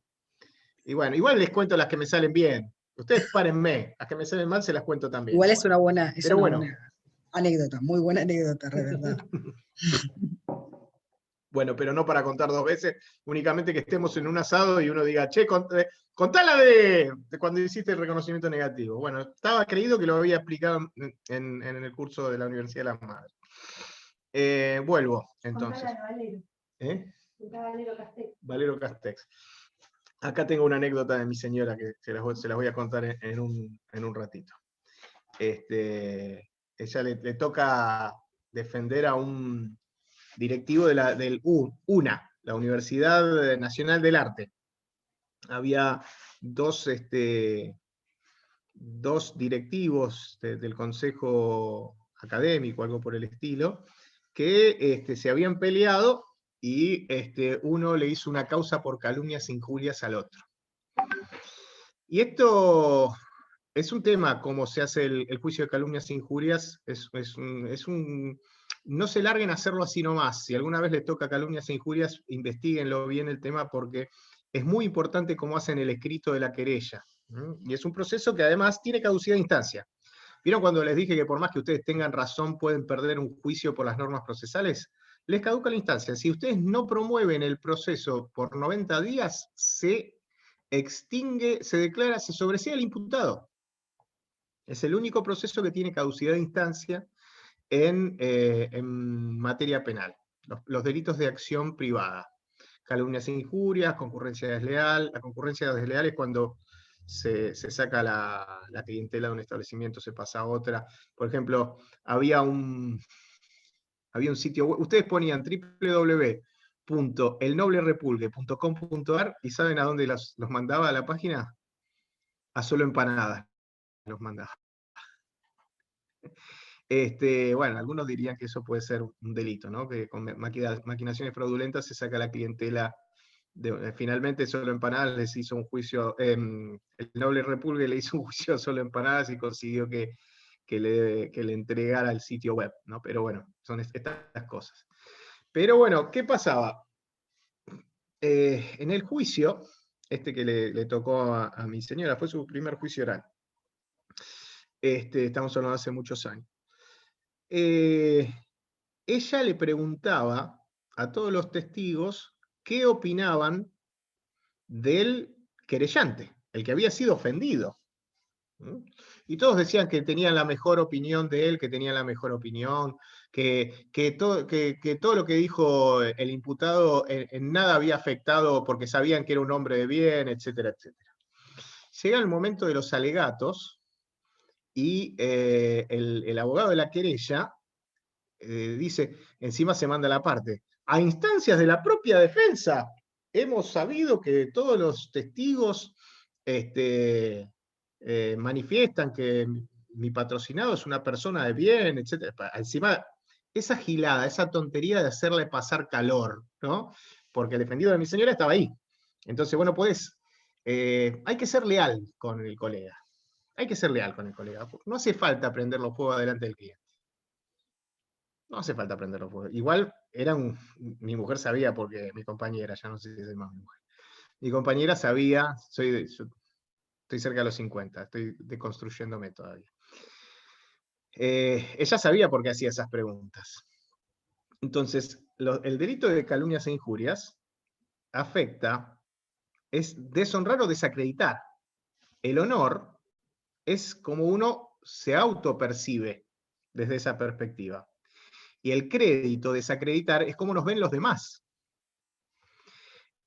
Y bueno, igual les cuento las que me salen bien. Ustedes párenme, las que me salen mal se las cuento también. Igual Igual. es Pero una bueno. buena anécdota, muy buena anécdota, de verdad. Bueno, pero no para contar 2 veces, únicamente que estemos en un asado y uno diga, che, contala de cuando hiciste el reconocimiento negativo. Bueno, estaba creído que lo había explicado en el curso de la Universidad de las Madres. Vuelvo, entonces. Valero Castex. Acá tengo una anécdota de mi señora que se las voy a contar en un ratito. Ella le toca defender a un directivo del UNA, la Universidad Nacional del Arte. Había dos directivos del Consejo Académico, algo por el estilo, que se habían peleado y uno le hizo una causa por calumnias e injurias al otro. Y esto es un tema, cómo se hace el juicio de calumnias e injurias, no se larguen a hacerlo así nomás. Si alguna vez les toca calumnias e injurias, investiguenlo bien el tema porque es muy importante cómo hacen el escrito de la querella. Y es un proceso que además tiene caducidad de instancia. ¿Vieron cuando les dije que por más que ustedes tengan razón pueden perder un juicio por las normas procesales? Les caduca la instancia. Si ustedes no promueven el proceso por 90 días, se extingue, se declara, se sobresea el imputado. Es el único proceso que tiene caducidad de instancia en materia penal. Los delitos de acción privada. Calumnias e injurias, concurrencia desleal. La concurrencia desleal es cuando se saca la clientela de un establecimiento, se pasa a otra. Por ejemplo, había un sitio web, ustedes ponían www.elnoblerepulgue.com.ar y ¿saben a dónde los mandaba a la página? A Solo Empanadas los mandaba. Bueno, algunos dirían que eso puede ser un delito, ¿no? Que con maquinaciones fraudulentas se saca la clientela. Finalmente Solo Empanadas les hizo un juicio, el Noble Repulgue le hizo un juicio a Solo Empanadas y consiguió que le entregara el sitio web, ¿no? Pero bueno, son estas cosas. Pero bueno, ¿qué pasaba? En el juicio, que le tocó a mi señora, fue su primer juicio oral. Estamos hablando de hace muchos años. Ella le preguntaba a todos los testigos qué opinaban del querellante, el que había sido ofendido. Y todos decían que tenían la mejor opinión de él, que tenían la mejor opinión, que todo lo que dijo el imputado en nada había afectado porque sabían que era un hombre de bien, etcétera, etcétera. Llega el momento de los alegatos y el abogado de la querella dice, encima se manda la parte, a instancias de la propia defensa, hemos sabido que todos los testigos manifiestan que mi patrocinado es una persona de bien, etc. Encima, esa gilada, esa tontería de hacerle pasar calor, ¿no? Porque el defendido de mi señora estaba ahí. Entonces, bueno, pues, hay que ser leal con el colega. Hay que ser leal con el colega. No hace falta prender los fuegos delante del cliente. No hace falta prender los fuegos. Igual mi mujer sabía, porque mi compañera, ya no sé si es más mi mujer. Mi compañera sabía, yo estoy cerca de los 50, estoy deconstruyéndome todavía. Ella sabía por qué hacía esas preguntas. Entonces, el delito de calumnias e injurias afecta, es deshonrar o desacreditar. El honor es como uno se autopercibe desde esa perspectiva. Y el crédito, desacreditar, es como nos ven los demás.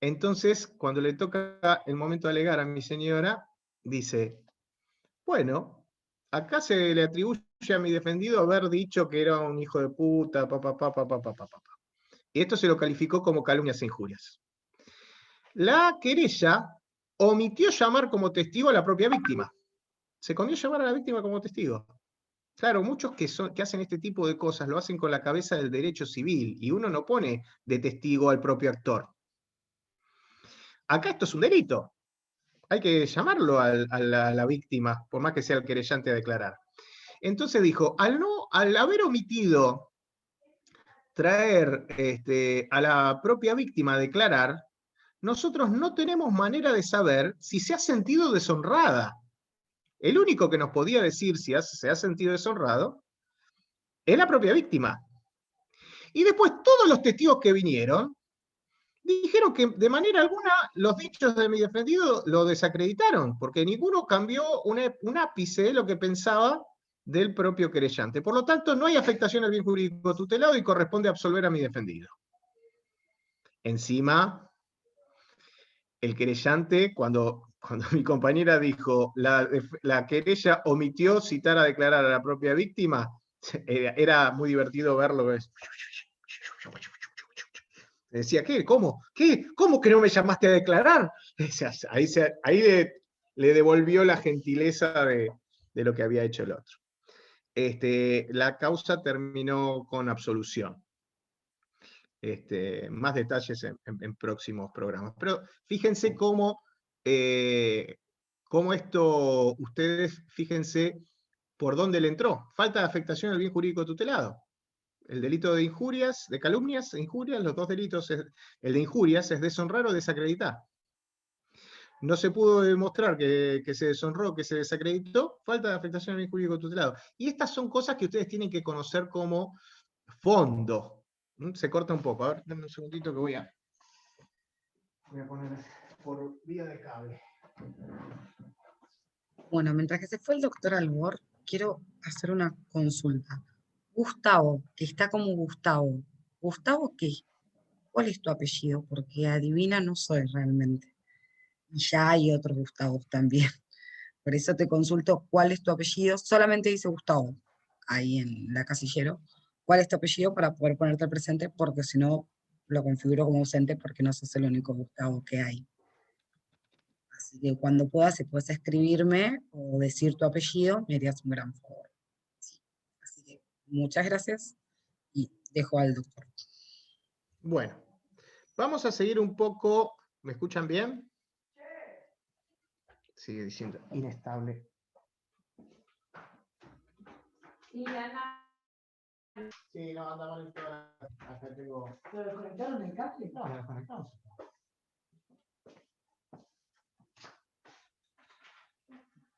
Entonces, cuando le toca el momento de alegar a mi señora, dice, bueno, acá se le atribuye a mi defendido haber dicho que era un hijo de puta, Y esto se lo calificó como calumnias e injurias. La querella omitió llamar como testigo a la propia víctima. Se escondió llamar a la víctima como testigo. Claro, muchos que hacen este tipo de cosas lo hacen con la cabeza del derecho civil y uno no pone de testigo al propio actor. Acá esto es un delito. Hay que llamarlo a la víctima, por más que sea el querellante a declarar. Entonces dijo, al haber omitido traer a la propia víctima a declarar, nosotros no tenemos manera de saber si se ha sentido deshonrada. El único que nos podía decir si se ha sentido deshonrado es la propia víctima. Y después todos los testigos que vinieron dijeron que de manera alguna los dichos de mi defendido lo desacreditaron, porque ninguno cambió un ápice de lo que pensaba del propio querellante. Por lo tanto, no hay afectación al bien jurídico tutelado y corresponde absolver a mi defendido. Encima, el querellante, cuando mi compañera dijo, la querella omitió citar a declarar a la propia víctima, era muy divertido verlo. Decía, ¿qué? ¿Cómo? ¿Qué? ¿Cómo que no me llamaste a declarar? Ahí le devolvió la gentileza de lo que había hecho el otro. La causa terminó con absolución. Más detalles en próximos programas. Pero fíjense cómo esto, ustedes fíjense por dónde le entró. Falta de afectación al bien jurídico tutelado. El delito de injurias, de calumnias e injurias, los dos delitos, el de injurias es deshonrar o desacreditar. No se pudo demostrar que se deshonró, que se desacreditó, falta de afectación al bien jurídico tutelado. Y estas son cosas que ustedes tienen que conocer como fondo. Se corta un poco. A ver, dame un segundito que voy a poner por vía de cable. Bueno, mientras que se fue el doctor Albor, quiero hacer una consulta. Gustavo, que está como Gustavo. ¿Gustavo qué? ¿Cuál es tu apellido? Porque adivina no soy realmente. Y ya hay otros Gustavos también. Por eso te consulto cuál es tu apellido. Solamente dice Gustavo, ahí en la casillero. ¿Cuál es tu apellido para poder ponerte al presente? Porque si no, lo configuro como ausente porque no sos el único Gustavo que hay. Así que cuando puedas, si puedes escribirme o decir tu apellido, me harías un gran favor. Sí. Así que Muchas gracias y dejo al doctor. Bueno, vamos a seguir un poco. ¿Me escuchan bien? Sigue diciendo inestable. Sí, no, anda mal esto. Acá tengo. ¿Lo desconectaron el cable? No, lo desconectamos.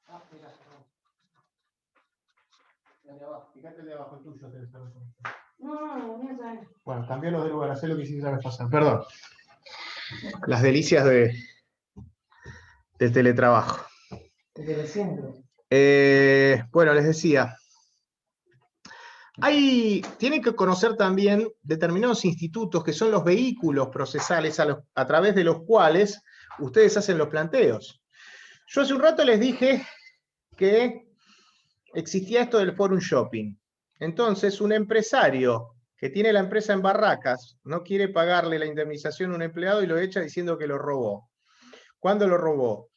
Ah, mira, el de abajo. Fíjate el de abajo, el tuyo. No. Bueno, cambialo de lugar, hacé lo que hiciste la vez pasada. Perdón. Las delicias del teletrabajo. Bueno, les decía. Tienen que conocer también determinados institutos que son los vehículos procesales a través de los cuales ustedes hacen los planteos. Yo hace un rato les dije que existía esto del forum shopping. Entonces, un empresario que tiene la empresa en Barracas no quiere pagarle la indemnización a un empleado y lo echa diciendo que lo robó. ¿Cuándo lo robó?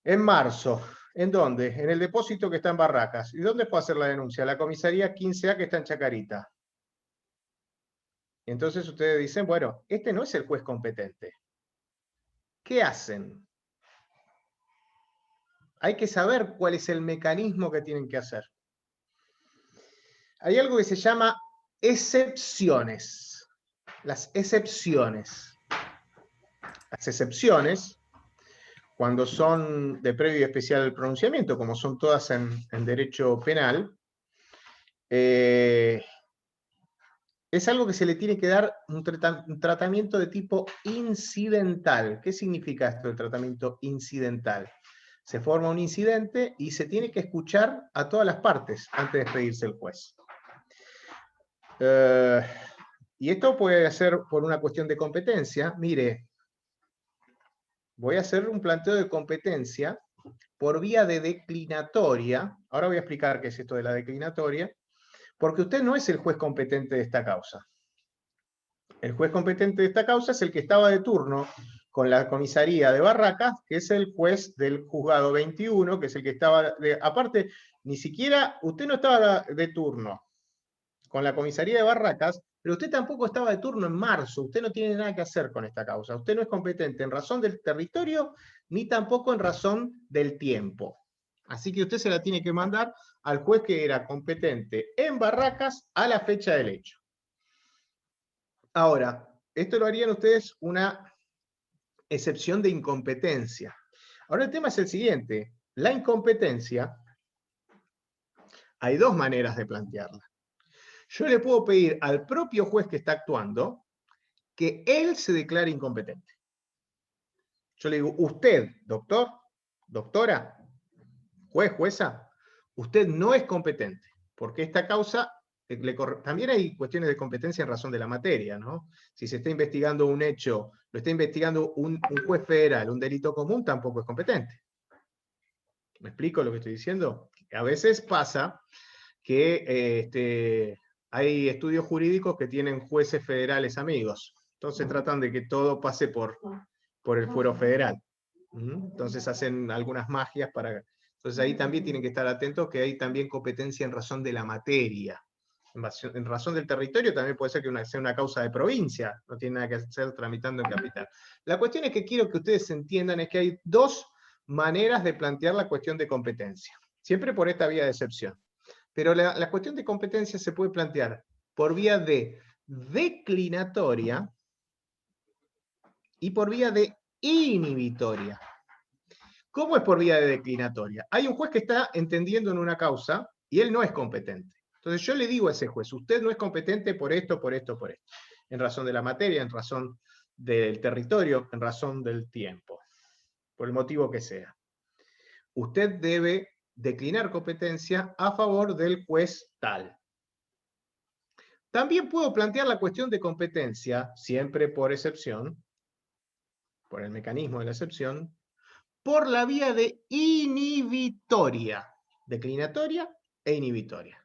En marzo. ¿En dónde? En el depósito que está en Barracas. ¿Y dónde fue a hacer la denuncia? La comisaría 15A que está en Chacarita. Entonces ustedes dicen, bueno, este no es el juez competente. ¿Qué hacen? Hay que saber cuál es el mecanismo que tienen que hacer. Hay algo que se llama excepciones. Las excepciones. Las excepciones, cuando son de previo y especial pronunciamiento, como son todas en derecho penal, es algo que se le tiene que dar un tratamiento de tipo incidental. ¿Qué significa esto, el tratamiento incidental? Se forma un incidente y se tiene que escuchar a todas las partes antes de expedirse el juez. Y esto puede ser por una cuestión de competencia. Mire, voy a hacer un planteo de competencia por vía de declinatoria. Ahora voy a explicar qué es esto de la declinatoria, porque usted no es el juez competente de esta causa. El juez competente de esta causa es el que estaba de turno con la comisaría de Barracas, que es el juez del juzgado 21, que es el que estaba... aparte, ni siquiera usted no estaba de turno con la comisaría de Barracas, pero usted tampoco estaba de turno en marzo. Usted no tiene nada que hacer con esta causa. Usted no es competente en razón del territorio, ni tampoco en razón del tiempo. Así que usted se la tiene que mandar al juez que era competente en Barracas a la fecha del hecho. Ahora, esto lo harían ustedes una excepción de incompetencia. Ahora el tema es el siguiente. La incompetencia, hay dos maneras de plantearla. Yo le puedo pedir al propio juez que está actuando que él se declare incompetente. Yo le digo, usted, doctor, doctora, juez, jueza, usted no es competente, porque esta causa, también hay cuestiones de competencia en razón de la materia, ¿no? Si se está investigando un hecho, lo está investigando un juez federal, un delito común, tampoco es competente. ¿Me explico lo que estoy diciendo? A veces pasa que hay estudios jurídicos que tienen jueces federales amigos. Entonces tratan de que todo pase por el fuero federal. Entonces hacen algunas magias para... Entonces ahí también tienen que estar atentos que hay también competencia en razón de la materia. En razón del territorio también puede ser que sea una causa de provincia, no tiene nada que hacer tramitando en capital. La cuestión es que quiero que ustedes entiendan es que hay dos maneras de plantear la cuestión de competencia. Siempre por esta vía de excepción. Pero la cuestión de competencia se puede plantear por vía de declinatoria y por vía de inhibitoria. ¿Cómo es por vía de declinatoria? Hay un juez que está entendiendo en una causa y él no es competente. Entonces yo le digo a ese juez, usted no es competente por esto, por esto, por esto. En razón de la materia, en razón del territorio, en razón del tiempo. Por el motivo que sea. Usted debe declinar competencia a favor del juez tal. También puedo plantear la cuestión de competencia, siempre por excepción, por el mecanismo de la excepción, por la vía de inhibitoria, declinatoria e inhibitoria.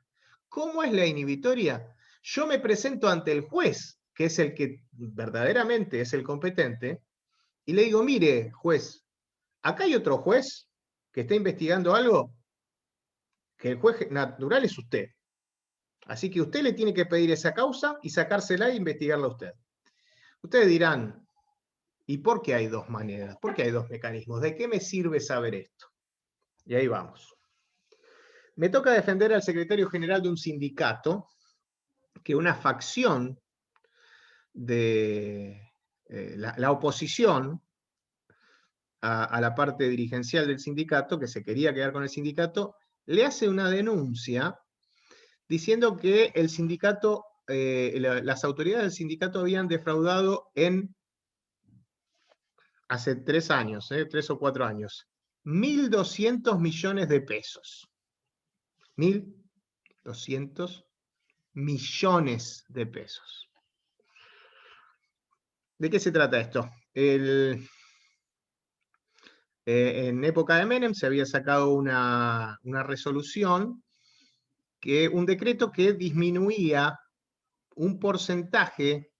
¿Cómo es la inhibitoria? Yo me presento ante el juez, que es el que verdaderamente es el competente, y le digo, mire, juez, acá hay otro juez que está investigando algo que el juez natural es usted. Así que usted le tiene que pedir esa causa y sacársela e investigarla usted. Ustedes dirán, ¿y por qué hay dos maneras? ¿Por qué hay dos mecanismos? ¿De qué me sirve saber esto? Y ahí vamos. Me toca defender al secretario general de un sindicato que una facción de la oposición a la parte dirigencial del sindicato, que se quería quedar con el sindicato, le hace una denuncia diciendo que el sindicato, las autoridades del sindicato habían defraudado hace 3 años, 3 o 4 años, 1.200 millones de pesos. 1.200 millones de pesos. ¿De qué se trata esto? En época de Menem se había sacado una resolución, un decreto que disminuía un porcentaje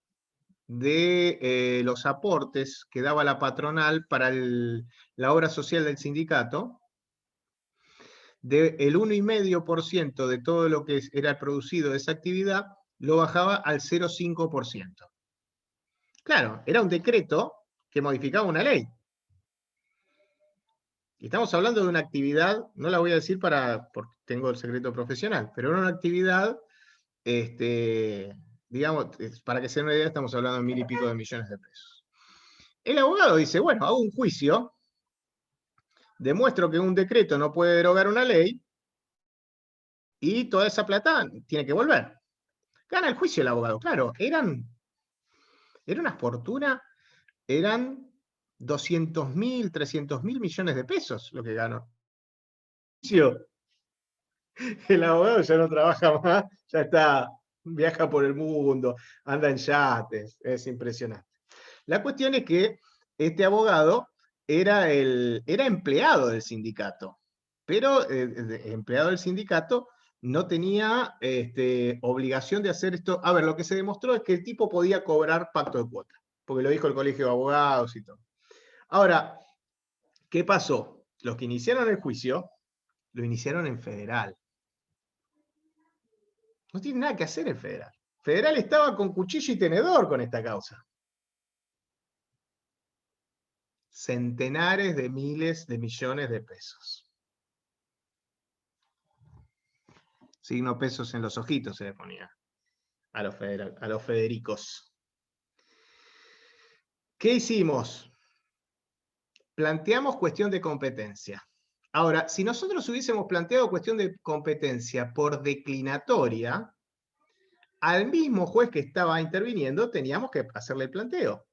de los aportes que daba la patronal para la obra social del sindicato, del 1,5% de todo lo que era producido de esa actividad, lo bajaba al 0,5%. Claro, era un decreto que modificaba una ley. Y estamos hablando de una actividad, no la voy a decir porque tengo el secreto profesional, pero era una actividad, digamos, para que se den una idea, estamos hablando de 1.000 y pico de millones de pesos. El abogado dice, bueno, hago un juicio, demuestro que un decreto no puede derogar una ley, y toda esa plata tiene que volver. Gana el juicio el abogado, claro, era una fortuna, eran 200.000, 300.000 millones de pesos lo que ganó. El abogado ya no trabaja más, ya viaja por el mundo, anda en yates, es impresionante. La cuestión es que este abogado era empleado del sindicato, pero empleado del sindicato no tenía obligación de hacer esto. A ver, lo que se demostró es que el tipo podía cobrar pacto de cuota, porque lo dijo el Colegio de Abogados y todo. Ahora, ¿qué pasó? Los que iniciaron el juicio, lo iniciaron en federal. No tiene nada que hacer el federal. Federal estaba con cuchillo y tenedor con esta causa. Centenares de miles de millones de pesos. Signo pesos en los ojitos se le ponía a los Federicos. ¿Qué hicimos? Planteamos cuestión de competencia. Ahora, si nosotros hubiésemos planteado cuestión de competencia por declinatoria, al mismo juez que estaba interviniendo teníamos que hacerle el planteo.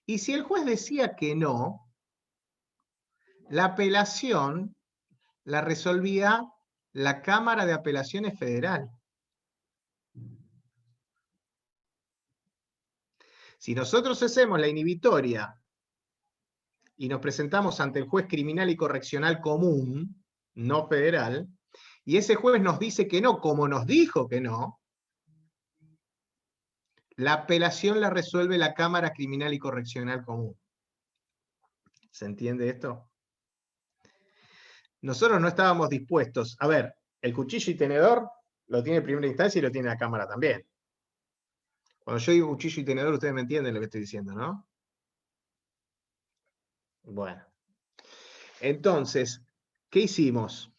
Y si el juez decía que no, la apelación la resolvía la Cámara de Apelaciones Federal. Si nosotros hacemos la inhibitoria y nos presentamos ante el juez criminal y correccional común, no federal, y ese juez nos dice que no, como nos dijo que no, la apelación la resuelve la Cámara Criminal y Correccional Común. ¿Se entiende esto? Nosotros no estábamos dispuestos. A ver, el cuchillo y tenedor lo tiene primera instancia y lo tiene la Cámara también. Cuando yo digo cuchillo y tenedor, ustedes me entienden lo que estoy diciendo, ¿no? Bueno. Entonces, ¿qué hicimos?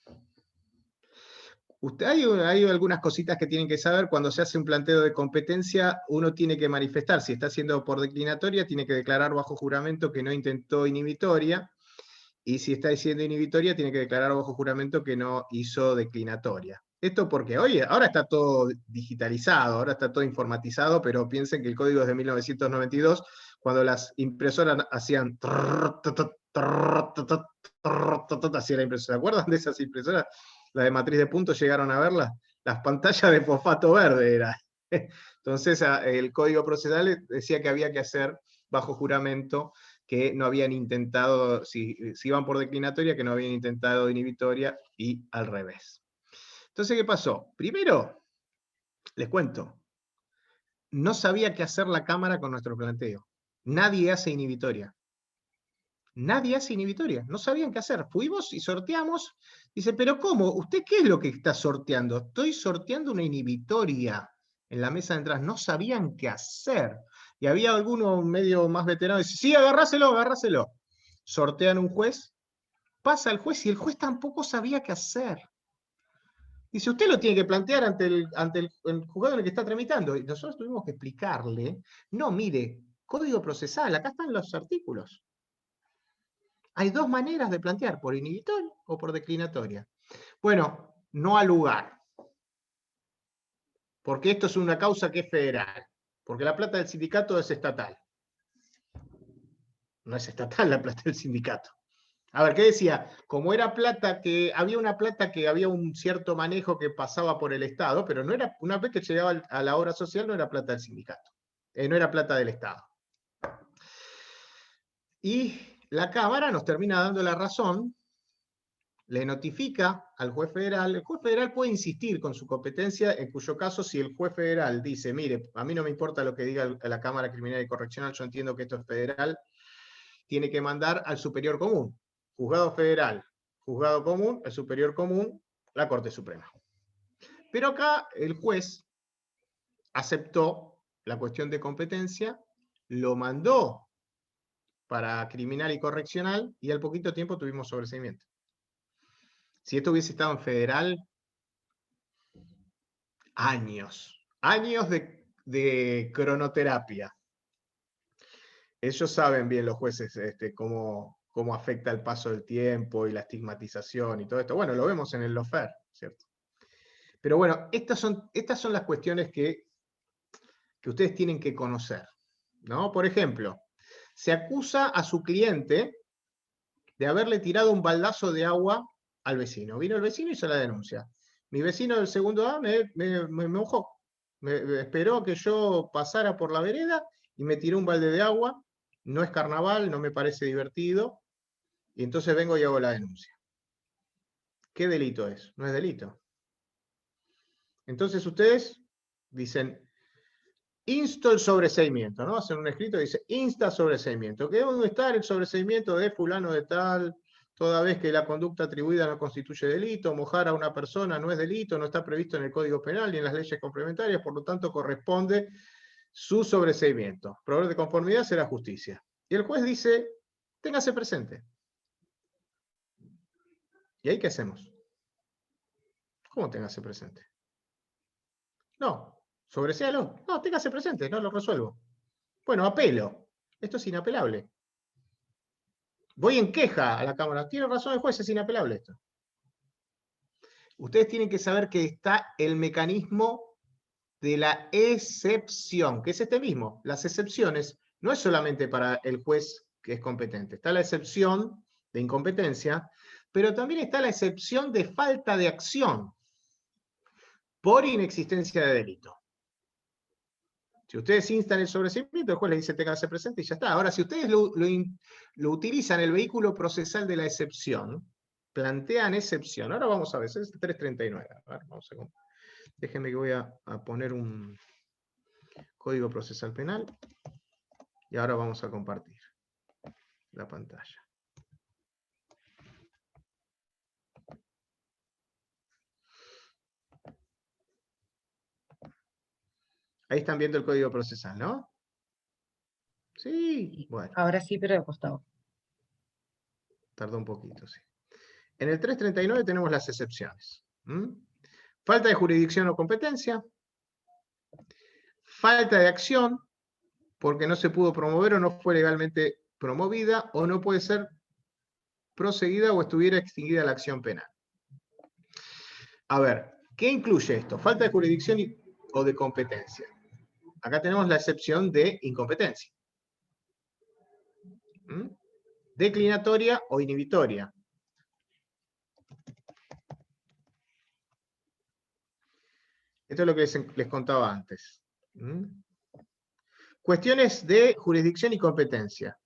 Hay algunas cositas que tienen que saber. Cuando se hace un planteo de competencia, uno tiene que manifestar. Si está haciendo por declinatoria, tiene que declarar bajo juramento que no intentó inhibitoria. Y si está diciendo inhibitoria, tiene que declarar bajo juramento que no hizo declinatoria. Esto porque, oye, ahora está todo digitalizado, ahora está todo informatizado, pero piensen que el código es de 1992, cuando las impresoras hacían hacía la impresora. ¿Se acuerdan de esas impresoras? La de matriz de puntos, llegaron a verlas. Las pantallas de fosfato verde era. Entonces el código procesal decía que había que hacer bajo juramento que no habían intentado, si iban por declinatoria, que no habían intentado inhibitoria y al revés. Entonces, ¿qué pasó? Primero, les cuento, no sabía qué hacer la Cámara con nuestro planteo. Nadie hace inhibitoria. Nadie hace inhibitoria, no sabían qué hacer. Fuimos y sorteamos. Dice, pero ¿cómo? ¿Usted qué es lo que está sorteando? Estoy sorteando una inhibitoria en la mesa de entradas. No sabían qué hacer. Y había alguno medio más veterano, dice, sí, agarráselo, agarráselo. Sortean un juez, pasa el juez y el juez tampoco sabía qué hacer. Dice, usted lo tiene que plantear ante el juzgado en el que está tramitando. Y nosotros tuvimos que explicarle, no, mire, código procesal, acá están los artículos. Hay dos maneras de plantear, por inhibitoria o por declinatoria. Bueno, no al lugar, porque esto es una causa que es federal, porque la plata del sindicato es estatal. No es estatal la plata del sindicato. A ver, ¿qué decía? Como era plata que había una plata que había un cierto manejo que pasaba por el Estado, pero no era, una vez que llegaba a la obra social, no era plata del sindicato, no era plata del Estado. Y la Cámara nos termina dando la razón, le notifica al juez federal. El juez federal puede insistir con su competencia, en cuyo caso, si el juez federal dice, mire, a mí no me importa lo que diga la Cámara Criminal y Correccional, yo entiendo que esto es federal, tiene que mandar al superior común. Juzgado federal, juzgado común, el superior común, la Corte Suprema. Pero acá el juez aceptó la cuestión de competencia, lo mandó para criminal y correccional, y al poquito tiempo tuvimos sobreseimiento. Si esto hubiese estado en federal, años de cronoterapia. Ellos saben bien, los jueces, cómo afecta el paso del tiempo y la estigmatización y todo esto. Bueno, lo vemos en el lawfare, ¿cierto? Pero bueno, estas son las cuestiones que ustedes tienen que conocer, ¿no? Por ejemplo, se acusa a su cliente de haberle tirado un baldazo de agua al vecino. Vino el vecino y hizo la denuncia. Mi vecino del segundo A me mojó. Me esperó que yo pasara por la vereda y me tiró un balde de agua. No es carnaval, no me parece divertido. Y entonces vengo y hago la denuncia. ¿Qué delito es? No es delito. Entonces ustedes dicen, insto el sobreseimiento, ¿no? Hacen un escrito y dice, insta sobreseimiento. ¿Qué debe estar el sobreseimiento de fulano de tal, toda vez que la conducta atribuida no constituye delito, mojar a una persona no es delito, no está previsto en el Código Penal ni en las leyes complementarias, por lo tanto corresponde su sobreseimiento. Proveedor de conformidad será justicia. Y el juez dice, téngase presente. ¿Y ahí qué hacemos? ¿Cómo téngase presente? No, sobreséalo. No, téngase presente, no lo resuelvo. Bueno, apelo. Esto es inapelable. Voy en queja a la Cámara. Tiene razón el juez, es inapelable esto. Ustedes tienen que saber que está el mecanismo de la excepción, que es este mismo. Las excepciones no es solamente para el juez que es competente. Está la excepción de incompetencia, pero también está la excepción de falta de acción por inexistencia de delito. Si ustedes instan el sobreseimiento, el juez le dice téngase presente y ya está. Ahora, si ustedes lo utilizan el vehículo procesal de la excepción, plantean excepción. Ahora vamos a ver, es el 339. A ver, déjenme que voy a poner un código procesal penal y ahora vamos a compartir la pantalla. Ahí están viendo el código procesal, ¿no? Sí, bueno. Ahora sí, pero de costado. Tardó un poquito, sí. En el 339 tenemos las excepciones. Falta de jurisdicción o competencia. Falta de acción, porque no se pudo promover o no fue legalmente promovida, o no puede ser proseguida o estuviera extinguida la acción penal. A ver, ¿qué incluye esto? Falta de jurisdicción o de competencia. Acá tenemos la excepción de incompetencia. Declinatoria o inhibitoria. Esto es lo que les contaba antes. Cuestiones de jurisdicción y competencia.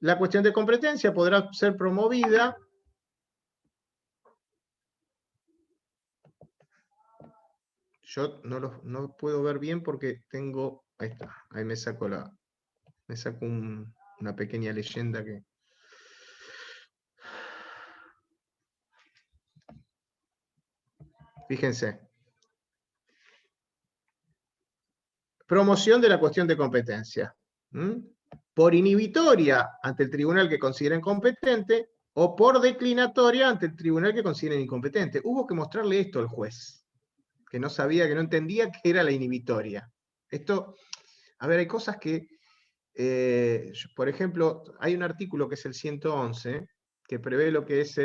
La cuestión de competencia podrá ser promovida yo no puedo ver bien porque tengo, ahí está, ahí me saco la, Me saco una pequeña leyenda que... Fíjense. Promoción de la cuestión de competencia. Por inhibitoria ante el tribunal que consideren competente o por declinatoria ante el tribunal que consideren incompetente. Hubo que mostrarle esto al juez, que no sabía, que no entendía qué era la inhibitoria. Esto, a ver, hay cosas que, por ejemplo, hay un artículo que es el 111, que prevé lo que es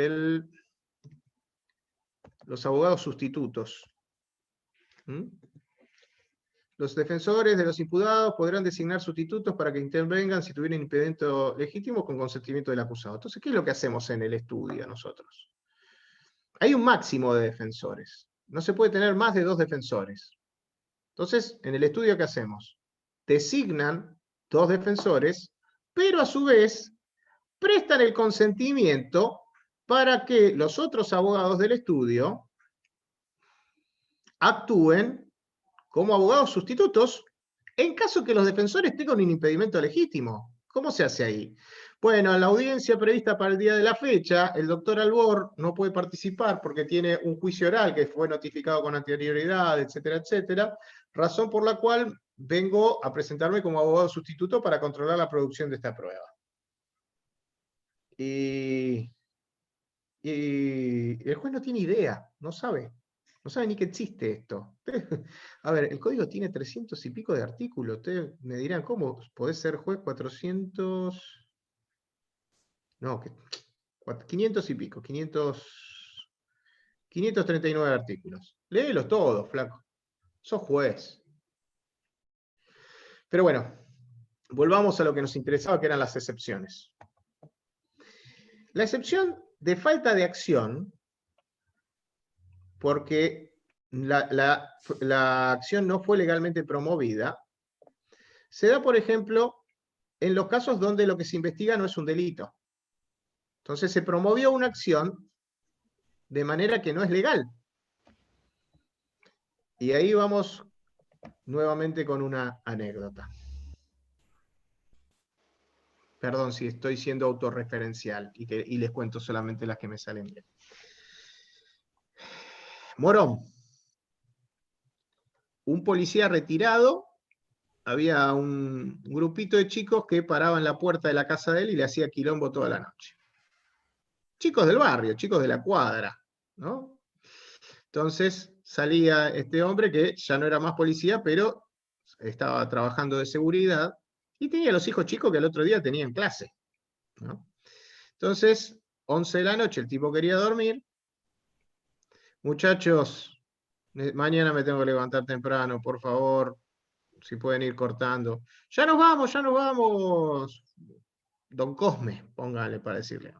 los abogados sustitutos. Los defensores de los imputados podrán designar sustitutos para que intervengan si tuvieran impedimento legítimo con consentimiento del acusado. Entonces, ¿qué es lo que hacemos en el estudio nosotros? Hay un máximo de defensores. No se puede tener más de 2 defensores. Entonces, en el estudio, ¿qué hacemos? Designan 2 defensores, pero a su vez prestan el consentimiento para que los otros abogados del estudio actúen como abogados sustitutos en caso que los defensores tengan un impedimento legítimo. ¿Cómo se hace ahí? Bueno, en la audiencia prevista para el día de la fecha, el doctor Albor no puede participar porque tiene un juicio oral que fue notificado con anterioridad, etcétera, etcétera, razón por la cual vengo a presentarme como abogado sustituto para controlar la producción de esta prueba. Y el juez no tiene idea, no sabe. No sabe ni que existe esto. A ver, el código tiene 300 y pico de artículos. Ustedes me dirán, ¿cómo podés ser juez 400? No, 500 y pico, 539 artículos. Léelos todos, flaco. Sos juez. Pero bueno, volvamos a lo que nos interesaba, que eran las excepciones. La excepción de falta de acción, porque la acción no fue legalmente promovida, se da, por ejemplo, en los casos donde lo que se investiga no es un delito. Entonces se promovió una acción de manera que no es legal. Y ahí vamos nuevamente con una anécdota. Perdón si estoy siendo autorreferencial y les cuento solamente las que me salen bien. Morón. Un policía retirado, había un grupito de chicos que paraban en la puerta de la casa de él y le hacía quilombo toda la noche. Chicos del barrio, chicos de la cuadra, ¿no? Entonces salía este hombre que ya no era más policía, pero estaba trabajando de seguridad y tenía los hijos chicos que al otro día tenían clase, ¿no? Entonces, 11 de la noche, el tipo quería dormir. Muchachos, mañana me tengo que levantar temprano, por favor, si pueden ir cortando. Ya nos vamos, don Cosme, póngale para decirle.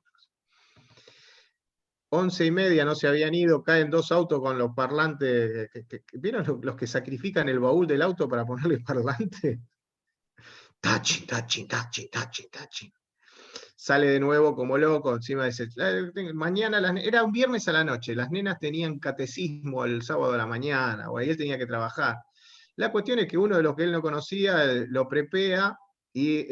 11:30 no se habían ido, caen 2 autos con los parlantes. ¿Vieron los que sacrifican el baúl del auto para ponerle parlante? Tachi, tachi, tachi, tachi, tachi. Sale de nuevo como loco, encima dice, mañana, era un viernes a la noche, las nenas tenían catecismo el sábado a la mañana, o ahí él tenía que trabajar. La cuestión es que uno de los que él no conocía lo prepea y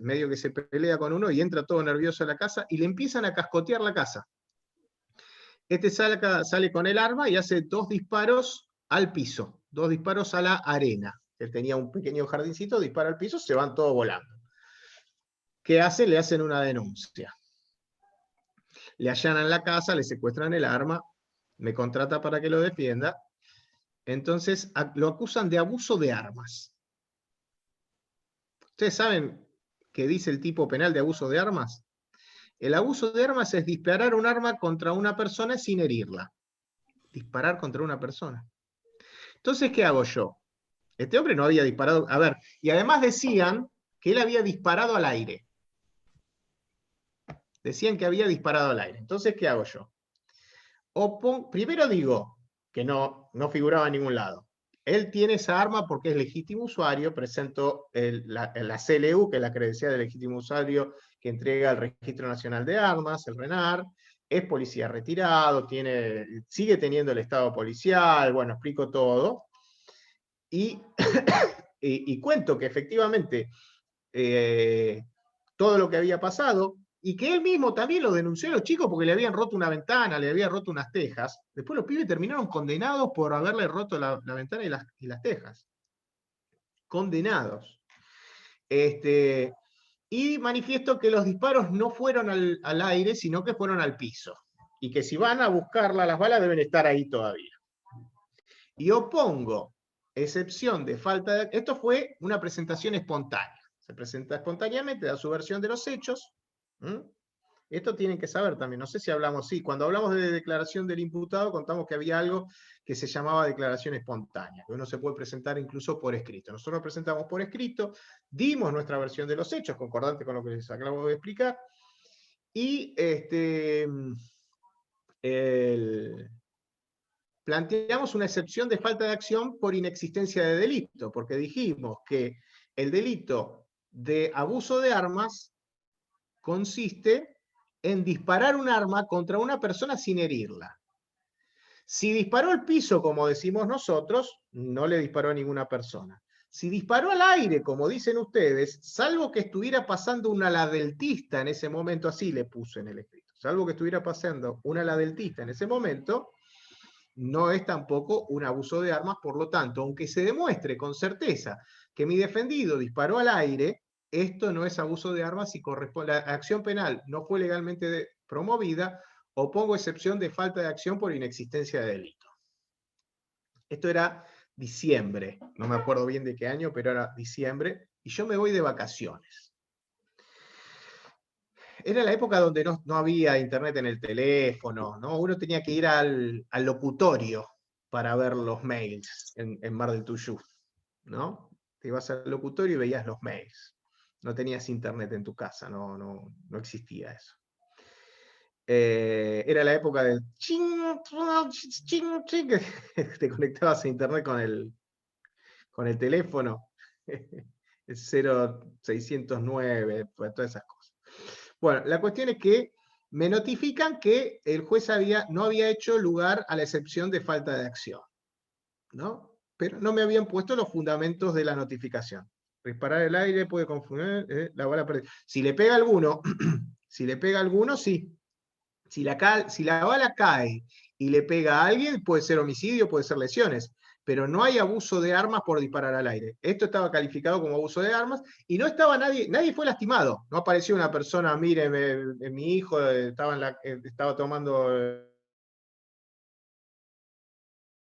medio que se pelea con uno y entra todo nervioso a la casa y le empiezan a cascotear la casa. Sale con el arma y hace 2 disparos al piso, 2 disparos a la arena. Él tenía un pequeño jardincito, dispara al piso, se van todos volando. ¿Qué hace? Le hacen una denuncia. Le allanan la casa, le secuestran el arma, me contrata para que lo defienda. Entonces lo acusan de abuso de armas. ¿Ustedes saben qué dice el tipo penal de abuso de armas? El abuso de armas es disparar un arma contra una persona sin herirla. Disparar contra una persona. Entonces, ¿qué hago yo? Este hombre no había disparado. A ver, y además decían que él había disparado al aire. Decían que había disparado al aire. Entonces, ¿qué hago yo? Primero digo que no figuraba en ningún lado. Él tiene esa arma porque es legítimo usuario, presento la CLU, que es la credencial de legítimo usuario que entrega el Registro Nacional de Armas, el RENAR, es policía retirado, sigue teniendo el estado policial, bueno, explico todo. Y cuento que efectivamente todo lo que había pasado, y que él mismo también lo denunció a los chicos porque le habían roto una ventana, le habían roto unas tejas. Después los pibes terminaron condenados por haberle roto la ventana y las tejas. Condenados. Y manifiesto que los disparos no fueron al aire, sino que fueron al piso. Y que si van a buscarla, las balas deben estar ahí todavía. Y opongo excepción de falta de... Esto fue una presentación espontánea. Se presenta espontáneamente, da su versión de los hechos. Esto tienen que saber también. No sé si hablamos, sí, cuando hablamos de declaración del imputado, contamos que había algo que se llamaba declaración espontánea, que uno se puede presentar incluso por escrito. Nosotros presentamos por escrito, dimos nuestra versión de los hechos, concordante con lo que les acabo de explicar, y planteamos una excepción de falta de acción por inexistencia de delito, porque dijimos que el delito de abuso de armas consiste en disparar un arma contra una persona sin herirla. Si disparó al piso, como decimos nosotros, no le disparó a ninguna persona. Si disparó al aire, como dicen ustedes, salvo que estuviera pasando un aladeltista en ese momento, así le puso en el escrito, salvo que estuviera pasando un aladeltista en ese momento, no es tampoco un abuso de armas, por lo tanto, aunque se demuestre con certeza que mi defendido disparó al aire, esto no es abuso de armas y corresponde, la acción penal no fue legalmente promovida, o pongo excepción de falta de acción por inexistencia de delito. Esto era diciembre, no me acuerdo bien de qué año, pero era diciembre, y yo me voy de vacaciones. Era la época donde no había internet en el teléfono, ¿no? Uno tenía que ir al locutorio para ver los mails en Mar del Tuyú, ¿no? Te ibas al locutorio y veías los mails. No tenías internet en tu casa, no existía eso. Era la época del ching, ching, ching, que te conectabas a internet con el teléfono. El 0609, pues, todas esas cosas. Bueno, la cuestión es que me notifican que el juez no había hecho lugar a la excepción de falta de acción, ¿no? Pero no me habían puesto los fundamentos de la notificación. Disparar el aire puede confundir la bala perdida. Si le pega a alguno, sí. Si la bala cae y le pega a alguien, puede ser homicidio, puede ser lesiones, pero no hay abuso de armas por disparar al aire. Esto estaba calificado como abuso de armas y no estaba nadie fue lastimado. No apareció una persona, mire, mi hijo estaba tomando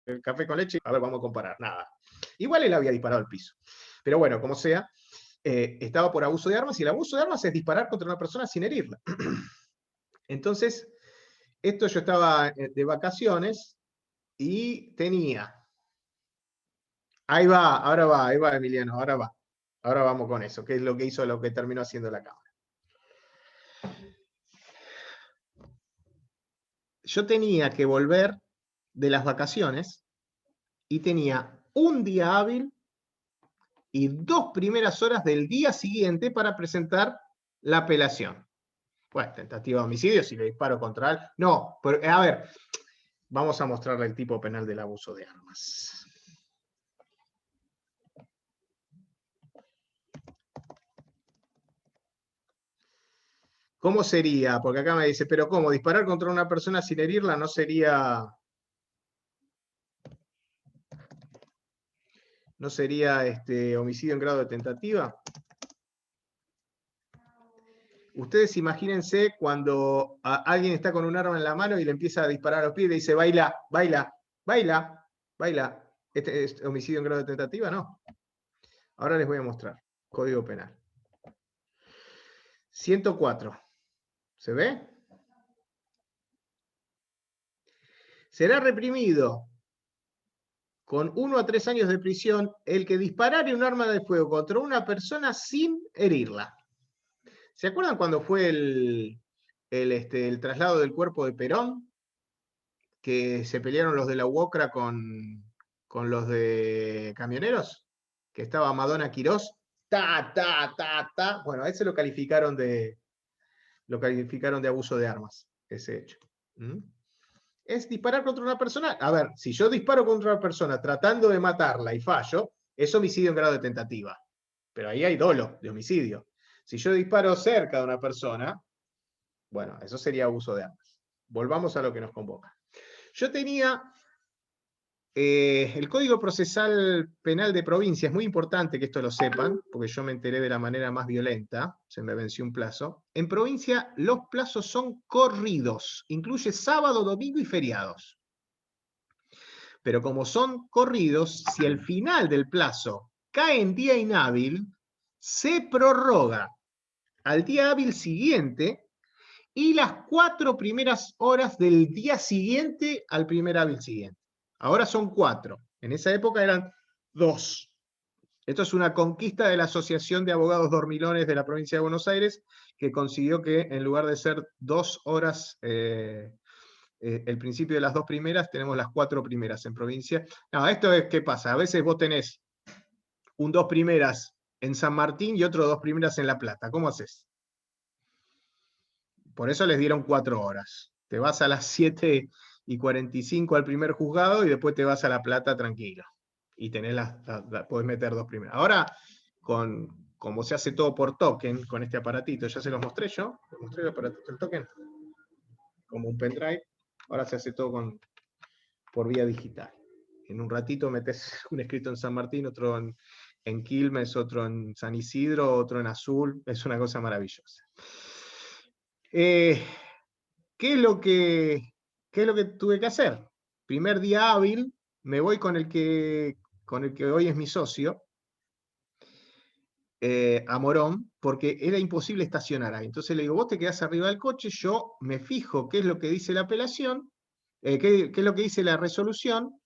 el café con leche, a ver, vamos a comparar, nada. Igual él había disparado al piso. Pero bueno, como sea, estaba por abuso de armas y el abuso de armas es disparar contra una persona sin herirla. Entonces, yo estaba de vacaciones y tenía... Ahí va Emiliano, ahora va. Ahora vamos con eso, que es lo que terminó haciendo la Cámara. Yo tenía que volver de las vacaciones y tenía un día hábil y 2 primeras horas del día siguiente para presentar la apelación. Bueno, tentativa de homicidio, si le disparo contra él. No, pero, a ver, vamos a mostrarle el tipo penal del abuso de armas. ¿Cómo sería? Porque acá me dice, pero ¿cómo? ¿Disparar contra una persona sin herirla no sería... ¿No sería homicidio en grado de tentativa? Ustedes imagínense cuando alguien está con un arma en la mano y le empieza a disparar a los pies y le dice, baila, baila, baila, baila. ¿Este es homicidio en grado de tentativa? No. Ahora les voy a mostrar. Código Penal. 104. ¿Se ve? Será reprimido con 1 a 3 años de prisión el que disparare un arma de fuego contra una persona sin herirla. ¿Se acuerdan cuando fue el traslado del cuerpo de Perón? Que se pelearon los de la UOCRA con los de Camioneros, que estaba Madonna Quirós, bueno, a ese lo calificaron de abuso de armas, ese hecho. Es disparar contra una persona. A ver, si yo disparo contra una persona tratando de matarla y fallo, es homicidio en grado de tentativa. pero ahí hay dolo de homicidio. Si yo disparo cerca de una persona, bueno, eso sería abuso de armas. Volvamos a lo que nos convoca. Yo tenía el Código Procesal Penal de provincia, es muy importante que esto lo sepan, porque yo me enteré de la manera más violenta, se me venció un plazo. En provincia los plazos son corridos, incluye sábado, domingo y feriados. Pero como son corridos, si el final del plazo cae en día inhábil, se prorroga al día hábil siguiente y las 4 primeras horas del día siguiente al primer hábil siguiente. Ahora son 4. En esa época eran 2. Esto es una conquista de la Asociación de Abogados Dormilones de la provincia de Buenos Aires, que consiguió que en lugar de ser 2 horas el principio de las 2 primeras, tenemos las 4 primeras en provincia. No, esto es, ¿qué pasa? A veces vos tenés un 2 primeras en San Martín y otro 2 primeras en La Plata. ¿Cómo haces? Por eso les dieron 4 horas. Te vas a las 7:45 al primer juzgado y después te vas a La Plata tranquilo. Y tenés podés meter 2 primeras. Ahora, como se hace todo por token, con este aparatito, ya se los mostré yo. ¿Les mostré el aparatito del token? Como un pendrive. Ahora se hace todo por vía digital. En un ratito metes un escrito en San Martín, otro en Quilmes, otro en San Isidro, otro en Azul. Es una cosa maravillosa. ¿Qué es lo que tuve que hacer? Primer día hábil, me voy con el que hoy es mi socio, a Morón, porque era imposible estacionar ahí. Entonces le digo, vos te quedás arriba del coche, yo me fijo qué es lo que dice la apelación, qué es lo que dice la resolución,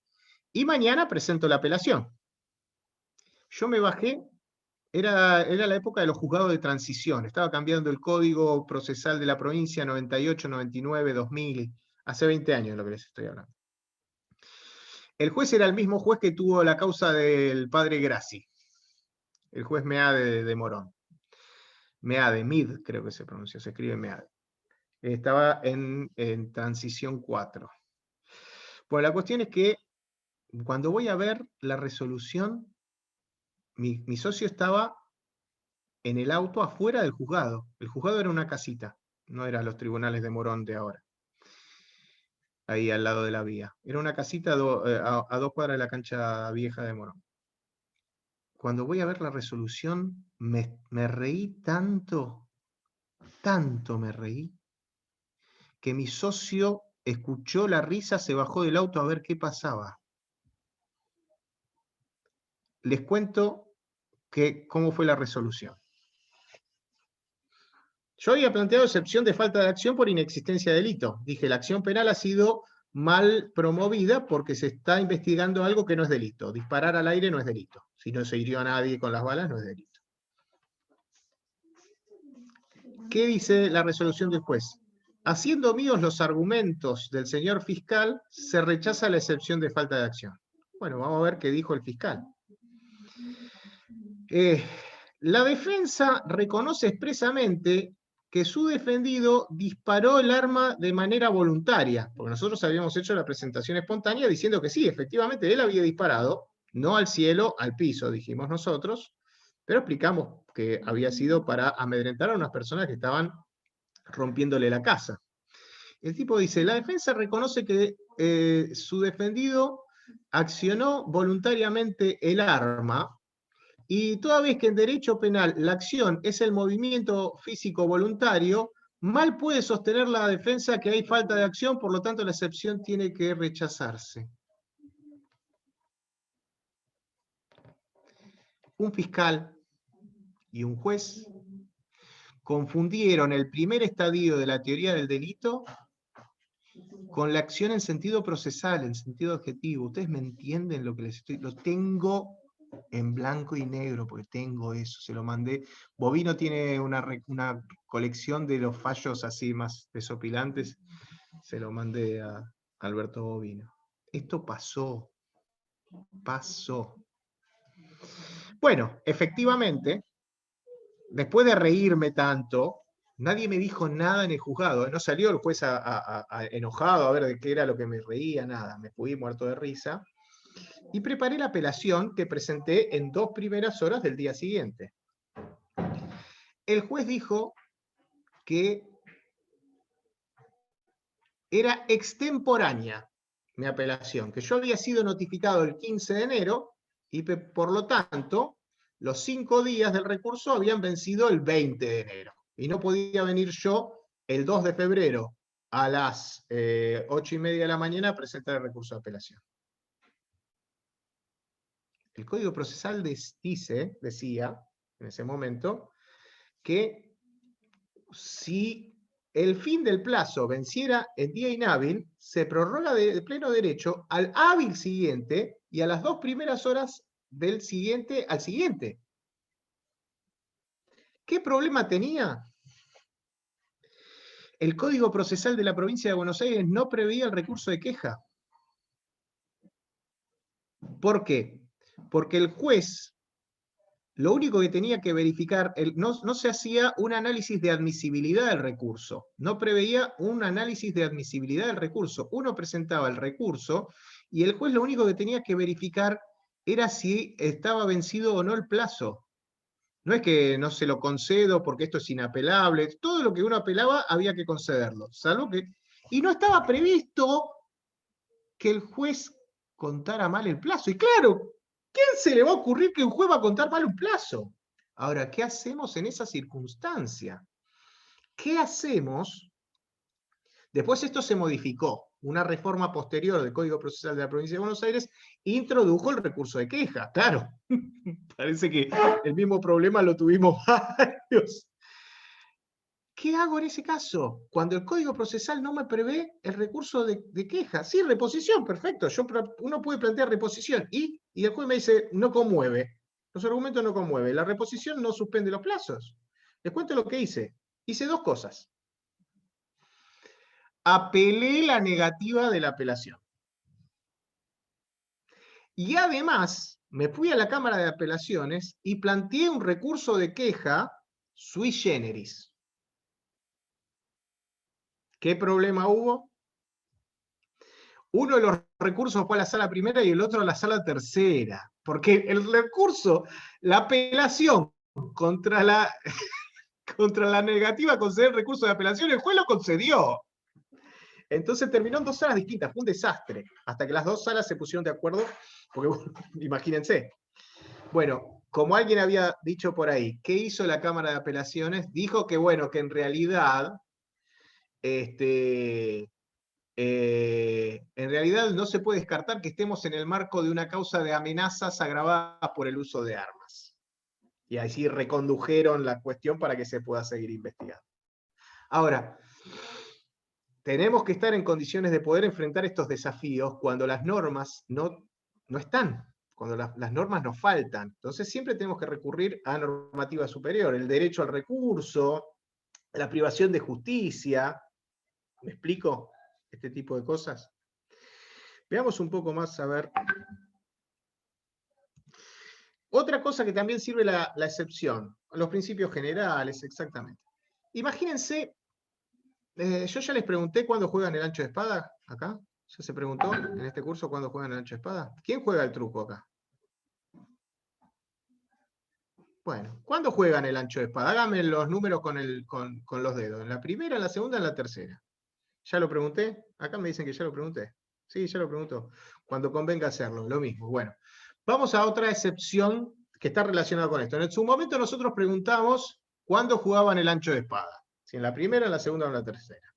y mañana presento la apelación. Yo me bajé, era la época de los juzgados de transición, estaba cambiando el Código Procesal de la provincia 98, 99, 2000, hace 20 años de lo que les estoy hablando. El juez era el mismo juez que tuvo la causa del padre Grassi, el juez Meade de Morón. Meade, Mid creo que se pronuncia, se escribe Meade. Estaba en transición 4. Pues la cuestión es que cuando voy a ver la resolución, mi socio estaba en el auto afuera del juzgado. El juzgado era una casita, no eran los tribunales de Morón de ahora, ahí al lado de la vía. Era una casita a 2 cuadras de la cancha vieja de Morón. Cuando voy a ver la resolución, me reí tanto me reí, que mi socio escuchó la risa, se bajó del auto a ver qué pasaba. Les cuento cómo fue la resolución. Yo había planteado excepción de falta de acción por inexistencia de delito. Dije, la acción penal ha sido mal promovida porque se está investigando algo que no es delito. Disparar al aire no es delito. Si no se hirió a nadie con las balas, no es delito. ¿Qué dice la resolución del juez? Haciendo míos los argumentos del señor fiscal, se rechaza la excepción de falta de acción. Bueno, vamos a ver qué dijo el fiscal. La defensa reconoce expresamente que su defendido disparó el arma de manera voluntaria, porque nosotros habíamos hecho la presentación espontánea diciendo que sí, efectivamente, él había disparado, no al cielo, al piso, dijimos nosotros, pero explicamos que había sido para amedrentar a unas personas que estaban rompiéndole la casa. El tipo dice, la defensa reconoce que su defendido accionó voluntariamente el arma, y toda vez que en derecho penal la acción es el movimiento físico voluntario, mal puede sostener la defensa que hay falta de acción, por lo tanto la excepción tiene que rechazarse. Un fiscal y un juez confundieron el primer estadio de la teoría del delito con la acción en sentido procesal, en sentido objetivo. ¿Ustedes me entienden lo que les estoy...? Lo tengo en blanco y negro, porque tengo eso, se lo mandé. Bovino tiene una colección de los fallos así más desopilantes, se lo mandé a Alberto Bovino. Esto pasó. Bueno, efectivamente, después de reírme tanto, nadie me dijo nada en el juzgado, no salió el juez enojado a ver de qué era lo que me reía, nada, me fui muerto de risa. Y preparé la apelación que presenté en 2 primeras horas del día siguiente. El juez dijo que era extemporánea mi apelación, que yo había sido notificado el 15 de enero y por lo tanto los 5 días del recurso habían vencido el 20 de enero. Y no podía venir yo el 2 de febrero a las 8:30 de la mañana a presentar el recurso de apelación. El Código Procesal decía, en ese momento, que si el fin del plazo venciera en día inhábil, se prorroga de pleno derecho al hábil siguiente y a las 2 primeras horas del siguiente al siguiente. ¿Qué problema tenía? El Código Procesal de la Provincia de Buenos Aires no preveía el recurso de queja. ¿Por qué? Porque el juez lo único que tenía que verificar, no se hacía un análisis de admisibilidad del recurso, no preveía un análisis de admisibilidad del recurso. Uno presentaba el recurso y el juez lo único que tenía que verificar era si estaba vencido o no el plazo. No es que no se lo concedo porque esto es inapelable, todo lo que uno apelaba había que concederlo, salvo que... Y no estaba previsto que el juez contara mal el plazo. Y claro, ¿quién se le va a ocurrir que un juez va a contar mal un plazo? Ahora, ¿qué hacemos en esa circunstancia? ¿Qué hacemos? Después esto se modificó. Una reforma posterior del Código Procesal de la Provincia de Buenos Aires introdujo el recurso de queja. Claro, parece que el mismo problema lo tuvimos varios. ¿Qué hago en ese caso? Cuando el Código Procesal no me prevé el recurso de queja. Sí, reposición, perfecto. Uno puede plantear reposición. Y el juez me dice, no conmueve. Los argumentos no conmueven. La reposición no suspende los plazos. Les cuento lo que hice. Hice 2 cosas. Apelé la negativa de la apelación. Y además, me fui a la Cámara de Apelaciones y planteé un recurso de queja sui generis. ¿Qué problema hubo? Uno de los recursos fue a la sala primera y el otro a la sala tercera. Porque el recurso, la apelación contra la negativa a conceder el recurso de apelación, el juez lo concedió. Entonces terminó en 2 salas distintas, fue un desastre. Hasta que las 2 salas se pusieron de acuerdo, porque imagínense. Bueno, como alguien había dicho por ahí, ¿qué hizo la Cámara de Apelaciones? Dijo que, bueno, que en realidad en realidad no se puede descartar que estemos en el marco de una causa de amenazas agravadas por el uso de armas. Y así recondujeron la cuestión para que se pueda seguir investigando. Ahora, tenemos que estar en condiciones de poder enfrentar estos desafíos cuando las normas no están, cuando las normas nos faltan. Entonces siempre tenemos que recurrir a normativa superior, el derecho al recurso, la privación de justicia. ¿Me explico? Este tipo de cosas. Veamos un poco más, a ver. Otra cosa que también sirve la excepción, los principios generales, exactamente. Imagínense, yo ya les pregunté cuándo juegan el ancho de espada, acá. ¿Ya se preguntó en este curso cuándo juegan el ancho de espada? ¿Quién juega el truco acá? Bueno, ¿cuándo juegan el ancho de espada? Háganme los números con los dedos. ¿En la primera, en la segunda, en la tercera? ¿Ya lo pregunté? Acá me dicen que ya lo pregunté. Sí, ya lo preguntó. Cuando convenga hacerlo, lo mismo. Bueno, vamos a otra excepción que está relacionada con esto. En su momento nosotros preguntamos cuándo jugaban el ancho de espada. Si en la primera, en la segunda o en la tercera.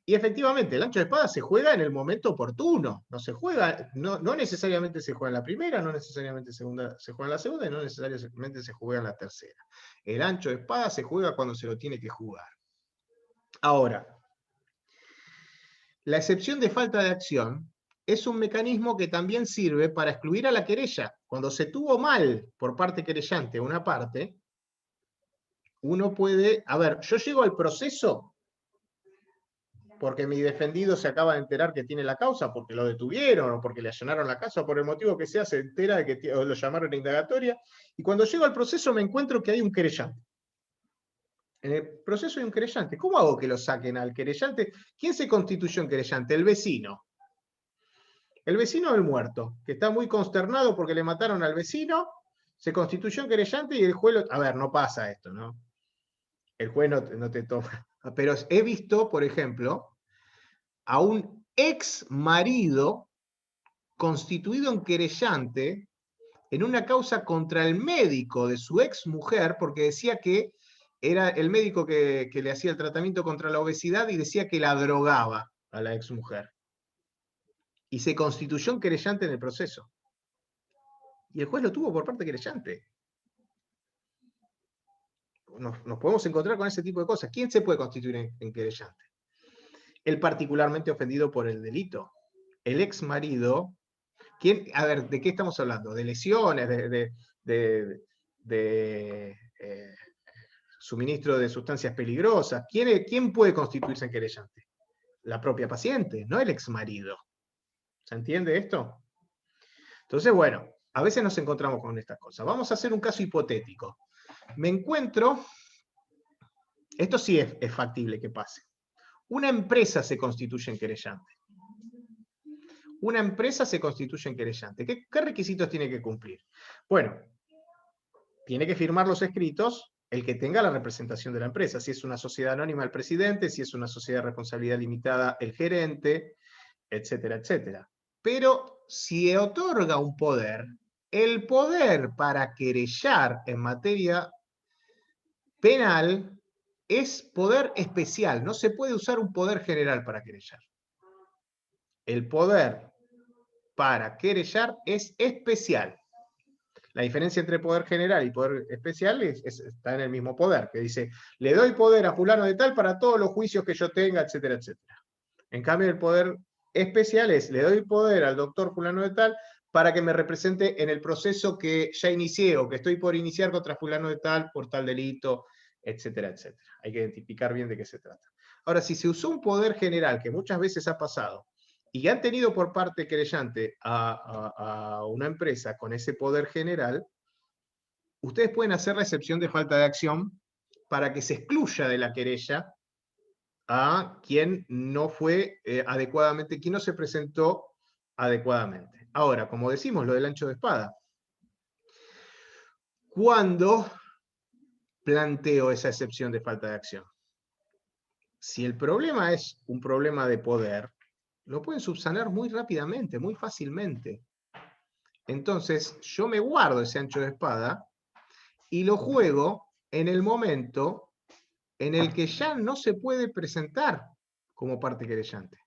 Y efectivamente, el ancho de espada se juega en el momento oportuno. No se juega, no necesariamente se juega en la primera, no necesariamente se juega en la segunda y no necesariamente se juega en la tercera. El ancho de espada se juega cuando se lo tiene que jugar. Ahora, la excepción de falta de acción es un mecanismo que también sirve para excluir a la querella. Cuando se tuvo mal por parte querellante una parte, uno puede... A ver, yo llego al proceso porque mi defendido se acaba de enterar que tiene la causa, porque lo detuvieron, o porque le allanaron la casa, o por el motivo que sea, se entera de que lo llamaron a indagatoria, y cuando llego al proceso me encuentro que hay un querellante. En el proceso hay un querellante. ¿Cómo hago que lo saquen al querellante? ¿Quién se constituyó en querellante? El vecino. El vecino del muerto, que está muy consternado porque le mataron al vecino, se constituyó en querellante y el juez a ver, no pasa esto, ¿no? El juez no te toma. Pero he visto, por ejemplo, a un ex marido constituido en querellante en una causa contra el médico de su ex mujer, porque decía que era el médico que le hacía el tratamiento contra la obesidad y decía que la drogaba a la ex mujer. Y se constituyó en querellante en el proceso. Y el juez lo tuvo por parte querellante. Nos podemos encontrar con ese tipo de cosas. ¿Quién se puede constituir en querellante? El particularmente ofendido por el delito. El ex marido. A ver, ¿de qué estamos hablando? ¿De lesiones? ¿De suministro de sustancias peligrosas? ¿Quién puede constituirse en querellante? La propia paciente, no el ex marido. ¿Se entiende esto? Entonces, bueno, a veces nos encontramos con estas cosas. Vamos a hacer un caso hipotético. Me encuentro, esto sí es factible que pase. Una empresa se constituye en querellante. Una empresa se constituye en querellante. ¿Qué requisitos tiene que cumplir? Bueno, tiene que firmar los escritos el que tenga la representación de la empresa. Si es una sociedad anónima, el presidente; si es una sociedad de responsabilidad limitada, el gerente, etcétera, etcétera. Pero si otorga un poder, el poder para querellar en materia penal es poder especial. No se puede usar un poder general para querellar. El poder para querellar es especial. La diferencia entre poder general y poder especial está en el mismo poder, que dice, le doy poder a fulano de tal para todos los juicios que yo tenga, etcétera, etcétera. En cambio, el poder especial es, le doy poder al doctor fulano de tal para que me represente en el proceso que ya inicié o que estoy por iniciar contra fulano de tal por tal delito, etcétera, etcétera. Hay que identificar bien de qué se trata. Ahora, si se usó un poder general, que muchas veces ha pasado, y han tenido por parte querellante a una empresa con ese poder general, ustedes pueden hacer la excepción de falta de acción para que se excluya de la querella a quien no fue adecuadamente, quien no se presentó adecuadamente. Ahora, como decimos, lo del ancho de espada. ¿Cuándo planteo esa excepción de falta de acción? Si el problema es un problema de poder, lo pueden subsanar muy rápidamente, muy fácilmente. Entonces, yo me guardo ese ancho de espada y lo juego en el momento en el que ya no se puede presentar como parte querellante.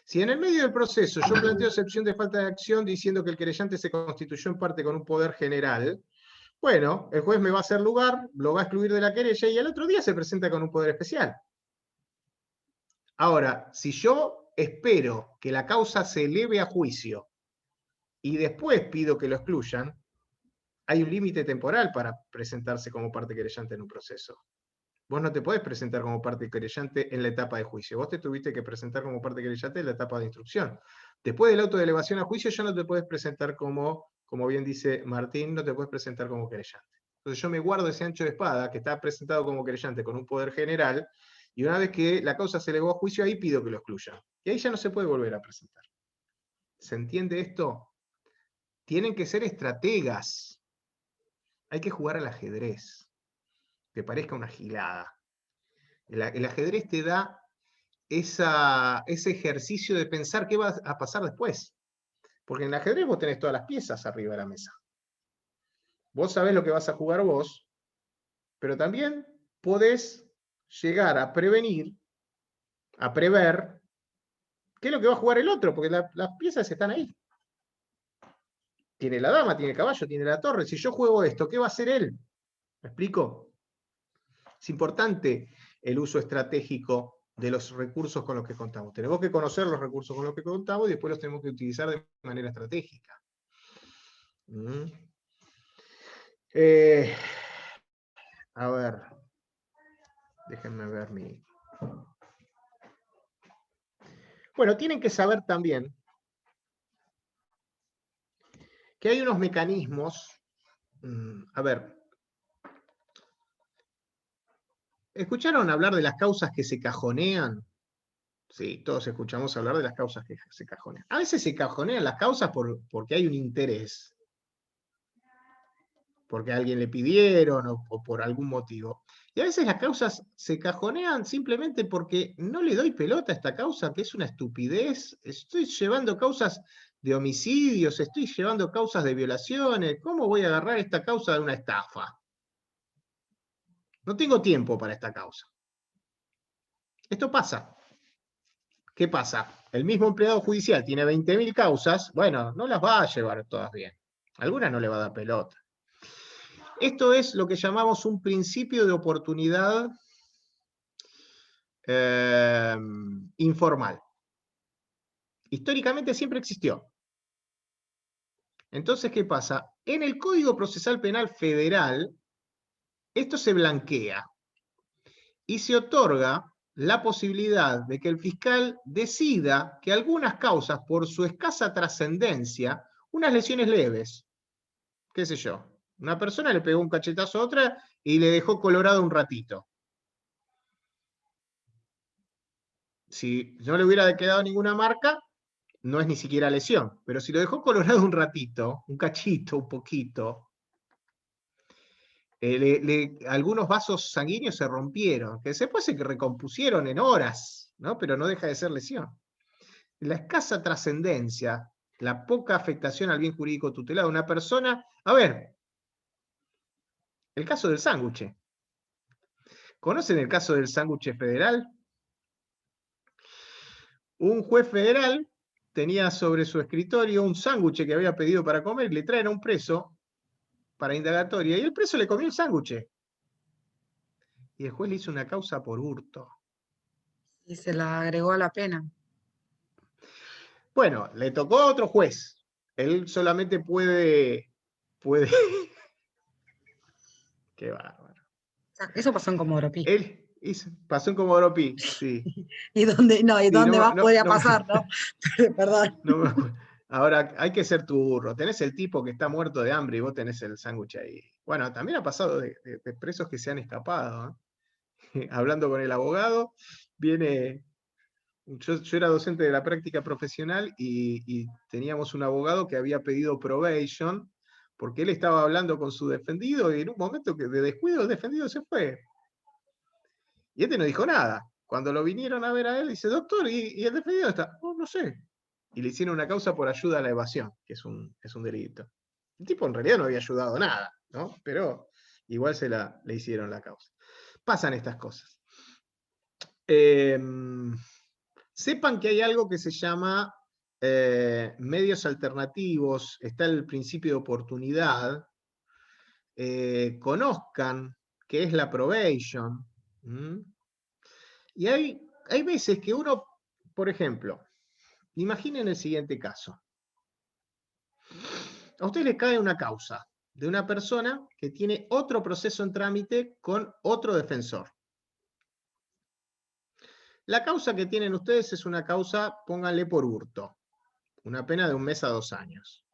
Si en el medio del proceso yo planteo excepción de falta de acción diciendo que el querellante se constituyó en parte con un poder general, bueno, el juez me va a hacer lugar, lo va a excluir de la querella y el otro día se presenta con un poder especial. Ahora, si yo espero que la causa se eleve a juicio y después pido que lo excluyan, hay un límite temporal para presentarse como parte querellante en un proceso. Vos no te podés presentar como parte querellante en la etapa de juicio. Vos te tuviste que presentar como parte querellante en la etapa de instrucción. Después del auto de elevación a juicio, ya no te puedes presentar como bien dice Martín, no te puedes presentar como querellante. Entonces yo me guardo ese ancho de espada que está presentado como querellante con un poder general, y una vez que la causa se elevó a juicio, ahí pido que lo excluyan. Y ahí ya no se puede volver a presentar. ¿Se entiende esto? Tienen que ser estrategas. Hay que jugar al ajedrez. Que parezca una gilada. El ajedrez te da ese ejercicio de pensar qué va a pasar después. Porque en el ajedrez vos tenés todas las piezas arriba de la mesa. Vos sabés lo que vas a jugar vos, pero también podés llegar a prevenir, a prever, qué es lo que va a jugar el otro, porque las piezas están ahí. Tiene la dama, tiene el caballo, tiene la torre. Si yo juego esto, ¿qué va a hacer él? ¿Me explico? Es importante el uso estratégico de los recursos con los que contamos. Tenemos que conocer los recursos con los que contamos y después los tenemos que utilizar de manera estratégica. A ver, déjenme ver mi... Bueno, tienen que saber también que hay unos mecanismos, a ver, ¿escucharon hablar de las causas que se cajonean? Sí, todos escuchamos hablar de las causas que se cajonean. A veces se cajonean las causas porque hay un interés, porque a alguien le pidieron o por algún motivo. Y a veces las causas se cajonean simplemente porque no le doy pelota a esta causa, que es una estupidez. Estoy llevando causas de homicidios, estoy llevando causas de violaciones. ¿Cómo voy a agarrar esta causa de una estafa? No tengo tiempo para esta causa. Esto pasa. ¿Qué pasa? El mismo empleado judicial tiene 20.000 causas, bueno, no las va a llevar todas bien. Algunas no le va a dar pelota. Esto es lo que llamamos un principio de oportunidad informal. Históricamente siempre existió. Entonces, ¿qué pasa? En el Código Procesal Penal Federal, esto se blanquea y se otorga la posibilidad de que el fiscal decida que algunas causas, por su escasa trascendencia, unas lesiones leves, qué sé yo, una persona le pegó un cachetazo a otra y le dejó colorado un ratito. Si no le hubiera quedado ninguna marca, no es ni siquiera lesión. Pero si lo dejó colorado un ratito, un cachito, un poquito, algunos vasos sanguíneos se rompieron, que después se recompusieron en horas, ¿no? Pero no deja de ser lesión. La escasa trascendencia, la poca afectación al bien jurídico tutelado de una persona. A ver, el caso del sándwich. ¿Conocen el caso del sándwich federal? Un juez federal tenía sobre su escritorio un sándwich que había pedido para comer, le traen a un preso para indagatoria, y el preso le comió el sándwich. Y el juez le hizo una causa por hurto. Y se la agregó a la pena. Bueno, le tocó a otro juez. Él solamente puede... Qué bárbaro. Eso pasó en Comodoro Pi. Él pasó en Comodoro Pi, sí. ¿Y dónde, no, y Sí, dónde más podría no, pasar, no? Perdón. no me acuerdo. Ahora, hay que ser tu burro. Tenés el tipo que está muerto de hambre y vos tenés el sándwich ahí. Bueno, también ha pasado de presos que se han escapado. Hablando con el abogado, viene... Yo era docente de la práctica profesional y teníamos un abogado que había pedido probation porque él estaba hablando con su defendido y en un momento de descuido el defendido se fue. Y este no dijo nada. Cuando lo vinieron a ver a él, dice, doctor, ¿y el defendido está? Oh, no sé. Y le hicieron una causa por ayuda a la evasión, que es un delito. El tipo en realidad no había ayudado nada, ¿no? Pero igual le hicieron la causa. Pasan estas cosas. Sepan que hay algo que se llama medios alternativos, está el principio de oportunidad, conozcan qué es la probation. Y hay veces que uno, por ejemplo, imaginen el siguiente caso. A usted le cae una causa de una persona que tiene otro proceso en trámite con otro defensor. La causa que tienen ustedes es una causa, pónganle por hurto, una pena de 1 mes a 2 años.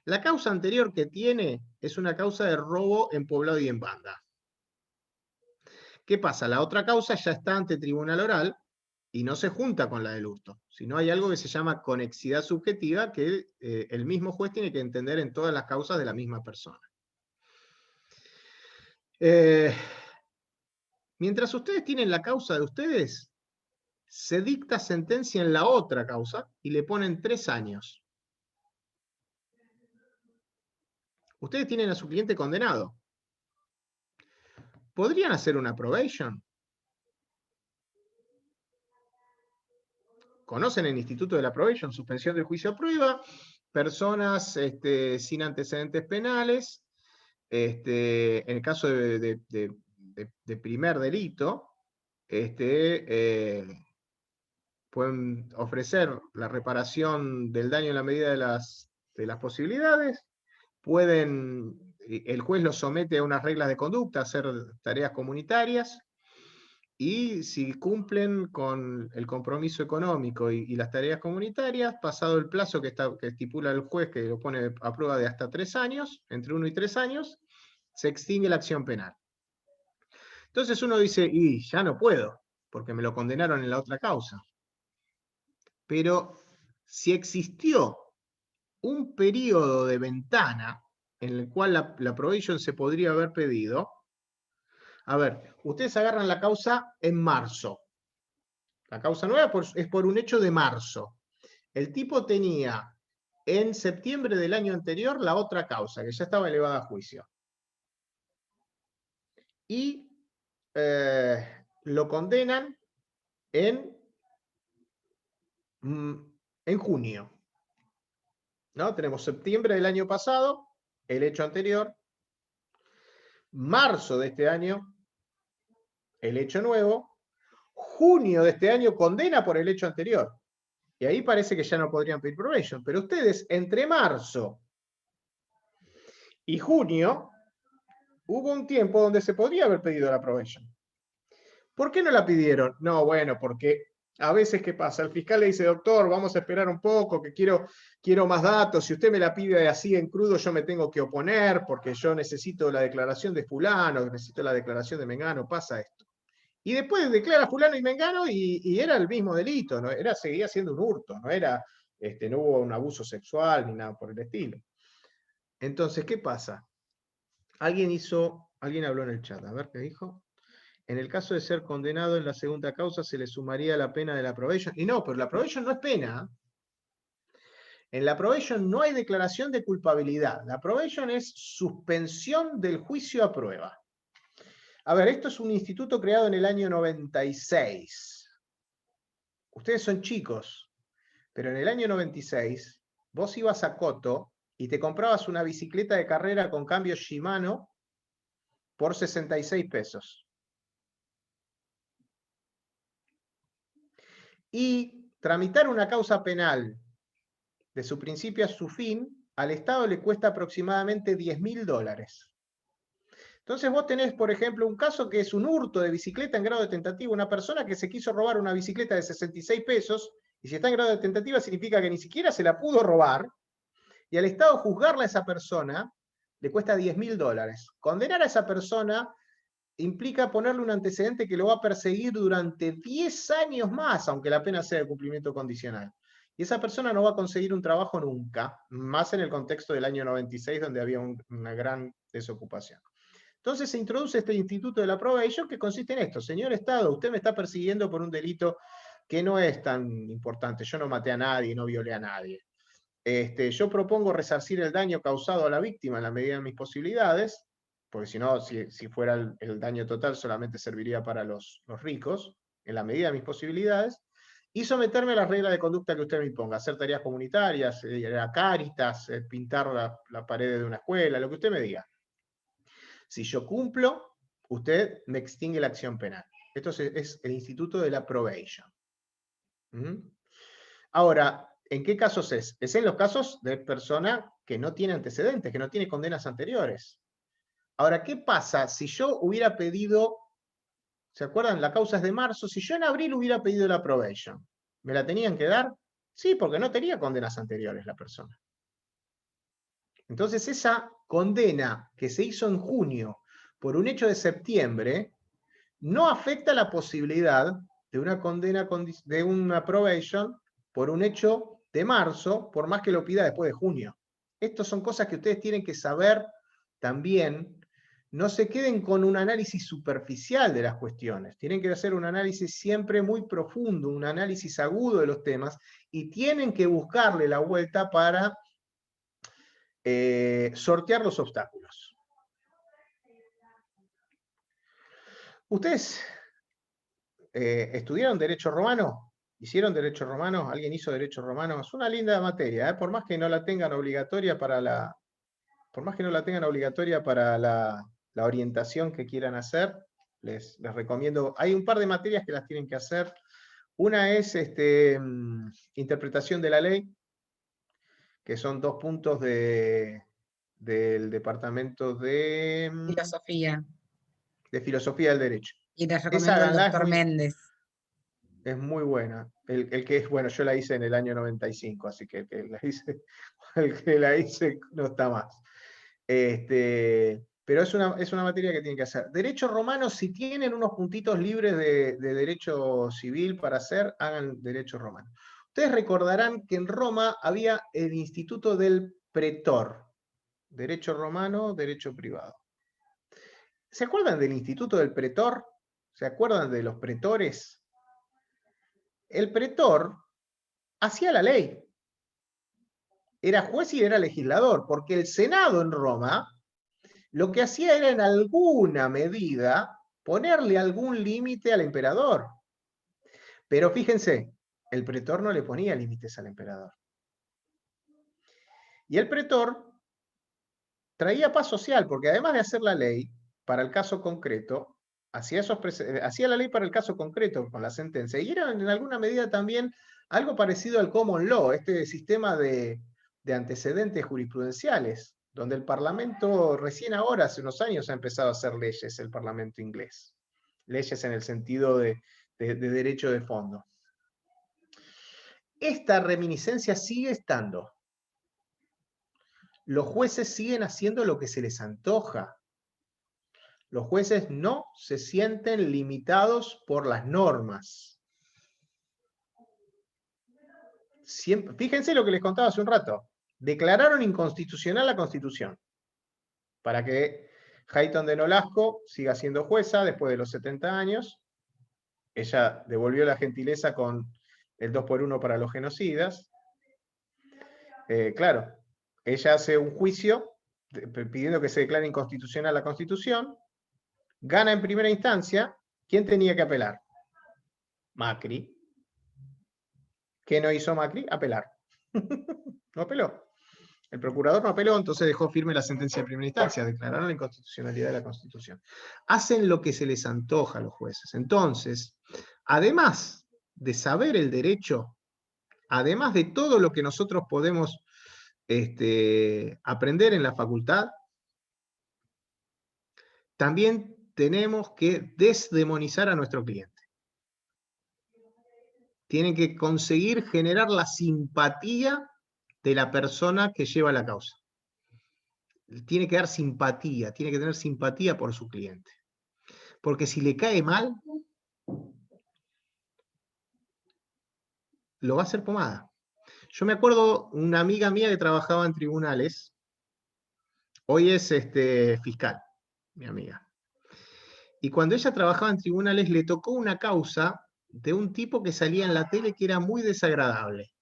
La causa anterior que tiene es una causa de robo en poblado y en banda. ¿Qué pasa? La otra causa ya está ante tribunal oral y no se junta con la del hurto, sino hay algo que se llama conexidad subjetiva que el mismo juez tiene que entender en todas las causas de la misma persona. Mientras ustedes tienen la causa de ustedes, se dicta sentencia en la otra causa y le ponen 3 años. Ustedes tienen a su cliente condenado. ¿Podrían hacer una probation? ¿Conocen el instituto de la probation? Suspensión del juicio a prueba, personas sin antecedentes penales, en el caso de primer delito, pueden ofrecer la reparación del daño en la medida de las posibilidades, el juez los somete a unas reglas de conducta, a hacer tareas comunitarias, y si cumplen con el compromiso económico y las tareas comunitarias, pasado el plazo que estipula el juez, que lo pone a prueba de hasta 3 años, entre 1 y 3 años, se extingue la acción penal. Entonces uno dice, y ya no puedo, porque me lo condenaron en la otra causa. pero si existió un periodo de ventana en el cual la probation se podría haber pedido, a ver, ustedes agarran la causa en marzo. La causa nueva es por un hecho de marzo. El tipo tenía en septiembre del año anterior la otra causa, que ya estaba elevada a juicio. Y lo condenan en junio. ¿No? Tenemos septiembre del año pasado, el hecho anterior, marzo de este año, el hecho nuevo, junio de este año condena por el hecho anterior. Y ahí parece que ya no podrían pedir probation. Pero ustedes, entre marzo y junio, hubo un tiempo donde se podría haber pedido la probation. ¿Por qué no la pidieron? No, bueno, porque a veces, ¿qué pasa? El fiscal le dice, doctor, vamos a esperar un poco, que quiero más datos. Si usted me la pide así en crudo, yo me tengo que oponer, porque yo necesito la declaración de fulano, necesito la declaración de Mengano, pasa esto. Y después declara fulano y Mengano y era el mismo delito, ¿no? Seguía siendo un hurto, no hubo un abuso sexual ni nada por el estilo. Entonces, ¿qué pasa? Alguien habló en el chat, a ver qué dijo. En el caso de ser condenado en la segunda causa se le sumaría la pena de la probation. Y no, pero la probation no es pena. En la probation no hay declaración de culpabilidad. La probation es suspensión del juicio a prueba. A ver, esto es un instituto creado en el año 96. Ustedes son chicos, pero en el año 96 vos ibas a Coto y te comprabas una bicicleta de carrera con cambio Shimano por 66 pesos. Y tramitar una causa penal de su principio a su fin, al Estado le cuesta aproximadamente $10.000. Entonces vos tenés, por ejemplo, un caso que es un hurto de bicicleta en grado de tentativa, una persona que se quiso robar una bicicleta de 66 pesos, y si está en grado de tentativa significa que ni siquiera se la pudo robar, y al Estado juzgarla a esa persona le cuesta $10.000. Condenar a esa persona implica ponerle un antecedente que lo va a perseguir durante 10 años más, aunque la pena sea de cumplimiento condicional. Y esa persona no va a conseguir un trabajo nunca, más en el contexto del año 96, donde había una gran desocupación. Entonces se introduce este instituto de la probation que consiste en esto. Señor Estado, usted me está persiguiendo por un delito que no es tan importante. Yo no maté a nadie, no violé a nadie. Yo propongo resarcir el daño causado a la víctima en la medida de mis posibilidades, porque si no, si fuera el daño total solamente serviría para los ricos, en la medida de mis posibilidades, y someterme a las reglas de conducta que usted me imponga, hacer tareas comunitarias, ir a Cáritas, pintar la pared de una escuela, lo que usted me diga. Si yo cumplo, usted me extingue la acción penal. Esto es el instituto de la probation. Ahora, ¿en qué casos es? Es en los casos de persona que no tiene antecedentes, que no tiene condenas anteriores. Ahora, ¿qué pasa si yo hubiera pedido, ¿se acuerdan? La causa es de marzo, si yo en abril hubiera pedido la probation, ¿me la tenían que dar? Sí, porque no tenía condenas anteriores la persona. Entonces, esa condena que se hizo en junio por un hecho de septiembre no afecta la posibilidad de una condena, de una probation por un hecho de marzo, por más que lo pida después de junio. Estas son cosas que ustedes tienen que saber también. No se queden con un análisis superficial de las cuestiones. Tienen que hacer un análisis siempre muy profundo, un análisis agudo de los temas, y tienen que buscarle la vuelta para sortear los obstáculos. ¿Ustedes estudiaron Derecho Romano? ¿Hicieron Derecho Romano? ¿Alguien hizo Derecho Romano? Es una linda materia, por más que no la tengan obligatoria para la orientación que quieran hacer, les recomiendo. Hay un par de materias que las tienen que hacer. Una es interpretación de la ley, que son 2 puntos del departamento de filosofía del derecho. Y les Esa recomiendo al háganla, doctor Méndez. es muy buena. El que es, bueno, yo la hice en el año 95, así que el que la hice no está más. Pero es una materia que tienen que hacer. Derecho romano, si tienen unos puntitos libres de derecho civil para hacer, hagan derecho romano. Ustedes recordarán que en Roma había el Instituto del Pretor, derecho romano, derecho privado. ¿Se acuerdan del Instituto del Pretor? ¿Se acuerdan de los pretores? El pretor hacía la ley. Era juez y era legislador, porque el Senado en Roma lo que hacía era en alguna medida ponerle algún límite al emperador. Pero fíjense, el pretor no le ponía límites al emperador. Y el pretor traía paz social, porque además de hacer la ley para el caso concreto, hacía la ley para el caso concreto con la sentencia, y era en alguna medida también algo parecido al common law, este sistema de antecedentes jurisprudenciales, donde el Parlamento recién ahora, hace unos años, ha empezado a hacer leyes, el Parlamento inglés. Leyes en el sentido de derecho de fondo. Esta reminiscencia sigue estando. Los jueces siguen haciendo lo que se les antoja. Los jueces no se sienten limitados por las normas. Siempre, fíjense lo que les contaba hace un rato. Declararon inconstitucional la Constitución para que Hayton de Nolasco siga siendo jueza después de los 70 años. Ella devolvió la gentileza con el 2x1 para los genocidas. Claro, ella hace un juicio pidiendo que se declare inconstitucional la Constitución, gana en primera instancia. ¿Quién tenía que apelar? Macri. ¿Qué no hizo Macri? Apelar. No apeló. El procurador no apeló, entonces dejó firme la sentencia de primera instancia, declararon la inconstitucionalidad de la Constitución. Hacen lo que se les antoja a los jueces. Entonces, además de saber el derecho, además de todo lo que nosotros podemos aprender en la facultad, también tenemos que desdemonizar a nuestro cliente. Tienen que conseguir generar la simpatía de la persona que lleva la causa. Tiene que dar simpatía, tiene que tener simpatía por su cliente. Porque si le cae mal, lo va a hacer pomada. Yo me acuerdo una amiga mía que trabajaba en tribunales, hoy es fiscal, mi amiga. Y cuando ella trabajaba en tribunales le tocó una causa de un tipo que salía en la tele que era muy desagradable.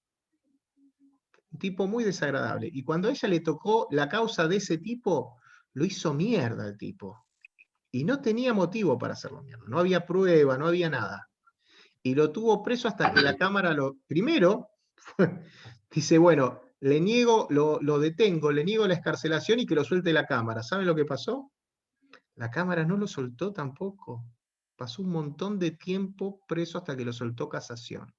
Un tipo muy desagradable. Y cuando a ella le tocó la causa de ese tipo, lo hizo mierda el tipo. Y no tenía motivo para hacerlo mierda. No había prueba, no había nada. Y lo tuvo preso hasta que la Cámara lo... Primero, dice, bueno, le niego, lo detengo, le niego la excarcelación y que lo suelte la Cámara. ¿Saben lo que pasó? La Cámara no lo soltó tampoco. Pasó un montón de tiempo preso hasta que lo soltó casación.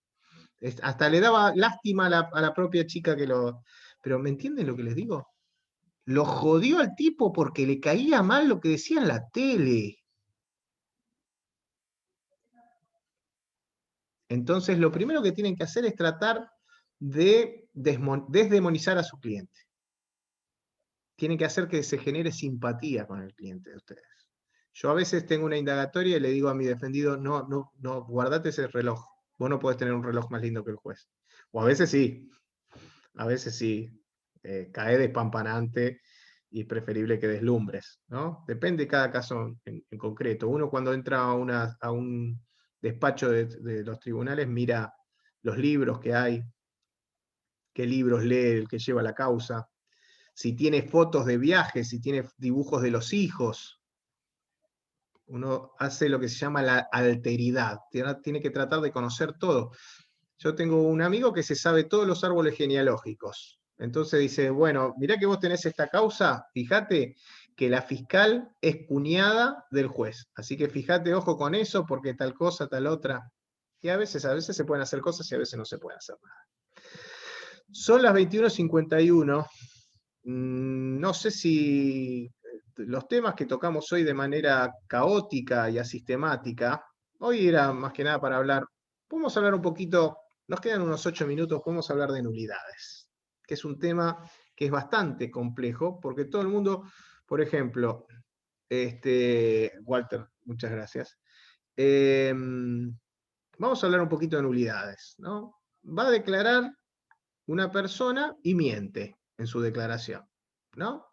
Hasta le daba lástima a la propia chica que lo... Pero ¿me entienden lo que les digo? Lo jodió al tipo porque le caía mal lo que decía en la tele. Entonces, lo primero que tienen que hacer es tratar de desdemonizar a su cliente. Tienen que hacer que se genere simpatía con el cliente de ustedes. Yo a veces tengo una indagatoria y le digo a mi defendido, no, guardate ese reloj. Vos no podés tener un reloj más lindo que el juez. O a veces sí, cae despampanante y es preferible que deslumbres, ¿no? Depende de cada caso en concreto. Uno cuando entra a un despacho de los tribunales mira los libros que hay, qué libros lee el que lleva la causa, si tiene fotos de viajes, si tiene dibujos de los hijos. Uno hace lo que se llama la alteridad, tiene que tratar de conocer todo. Yo tengo un amigo que se sabe todos los árboles genealógicos. Entonces dice, bueno, mirá que vos tenés esta causa, fíjate que la fiscal es cuñada del juez. Así que fíjate, ojo con eso, porque tal cosa, tal otra. Y a veces se pueden hacer cosas y a veces no se puede hacer nada. Son las 21:51. No sé si los temas que tocamos hoy de manera caótica y asistemática, hoy era más que nada para hablar, podemos hablar un poquito, nos quedan unos 8 minutos, podemos hablar de nulidades, que es un tema que es bastante complejo, porque todo el mundo, por ejemplo, Walter, muchas gracias. Vamos a hablar un poquito de nulidades, ¿no? va a declarar una persona y miente en su declaración, ¿no?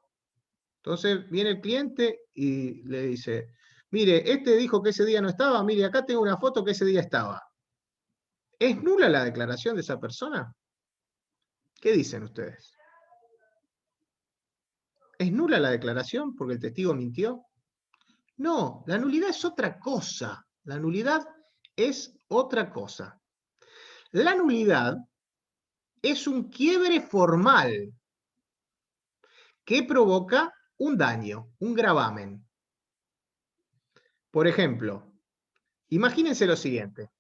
Entonces viene el cliente y le dice, mire, este dijo que ese día no estaba, mire, acá tengo una foto que ese día estaba. ¿Es nula la declaración de esa persona? ¿Qué dicen ustedes? ¿Es nula la declaración porque el testigo mintió? No, la nulidad es otra cosa. La nulidad es otra cosa. La nulidad es un quiebre formal que provoca un daño, un gravamen. Por ejemplo, imagínense lo siguiente.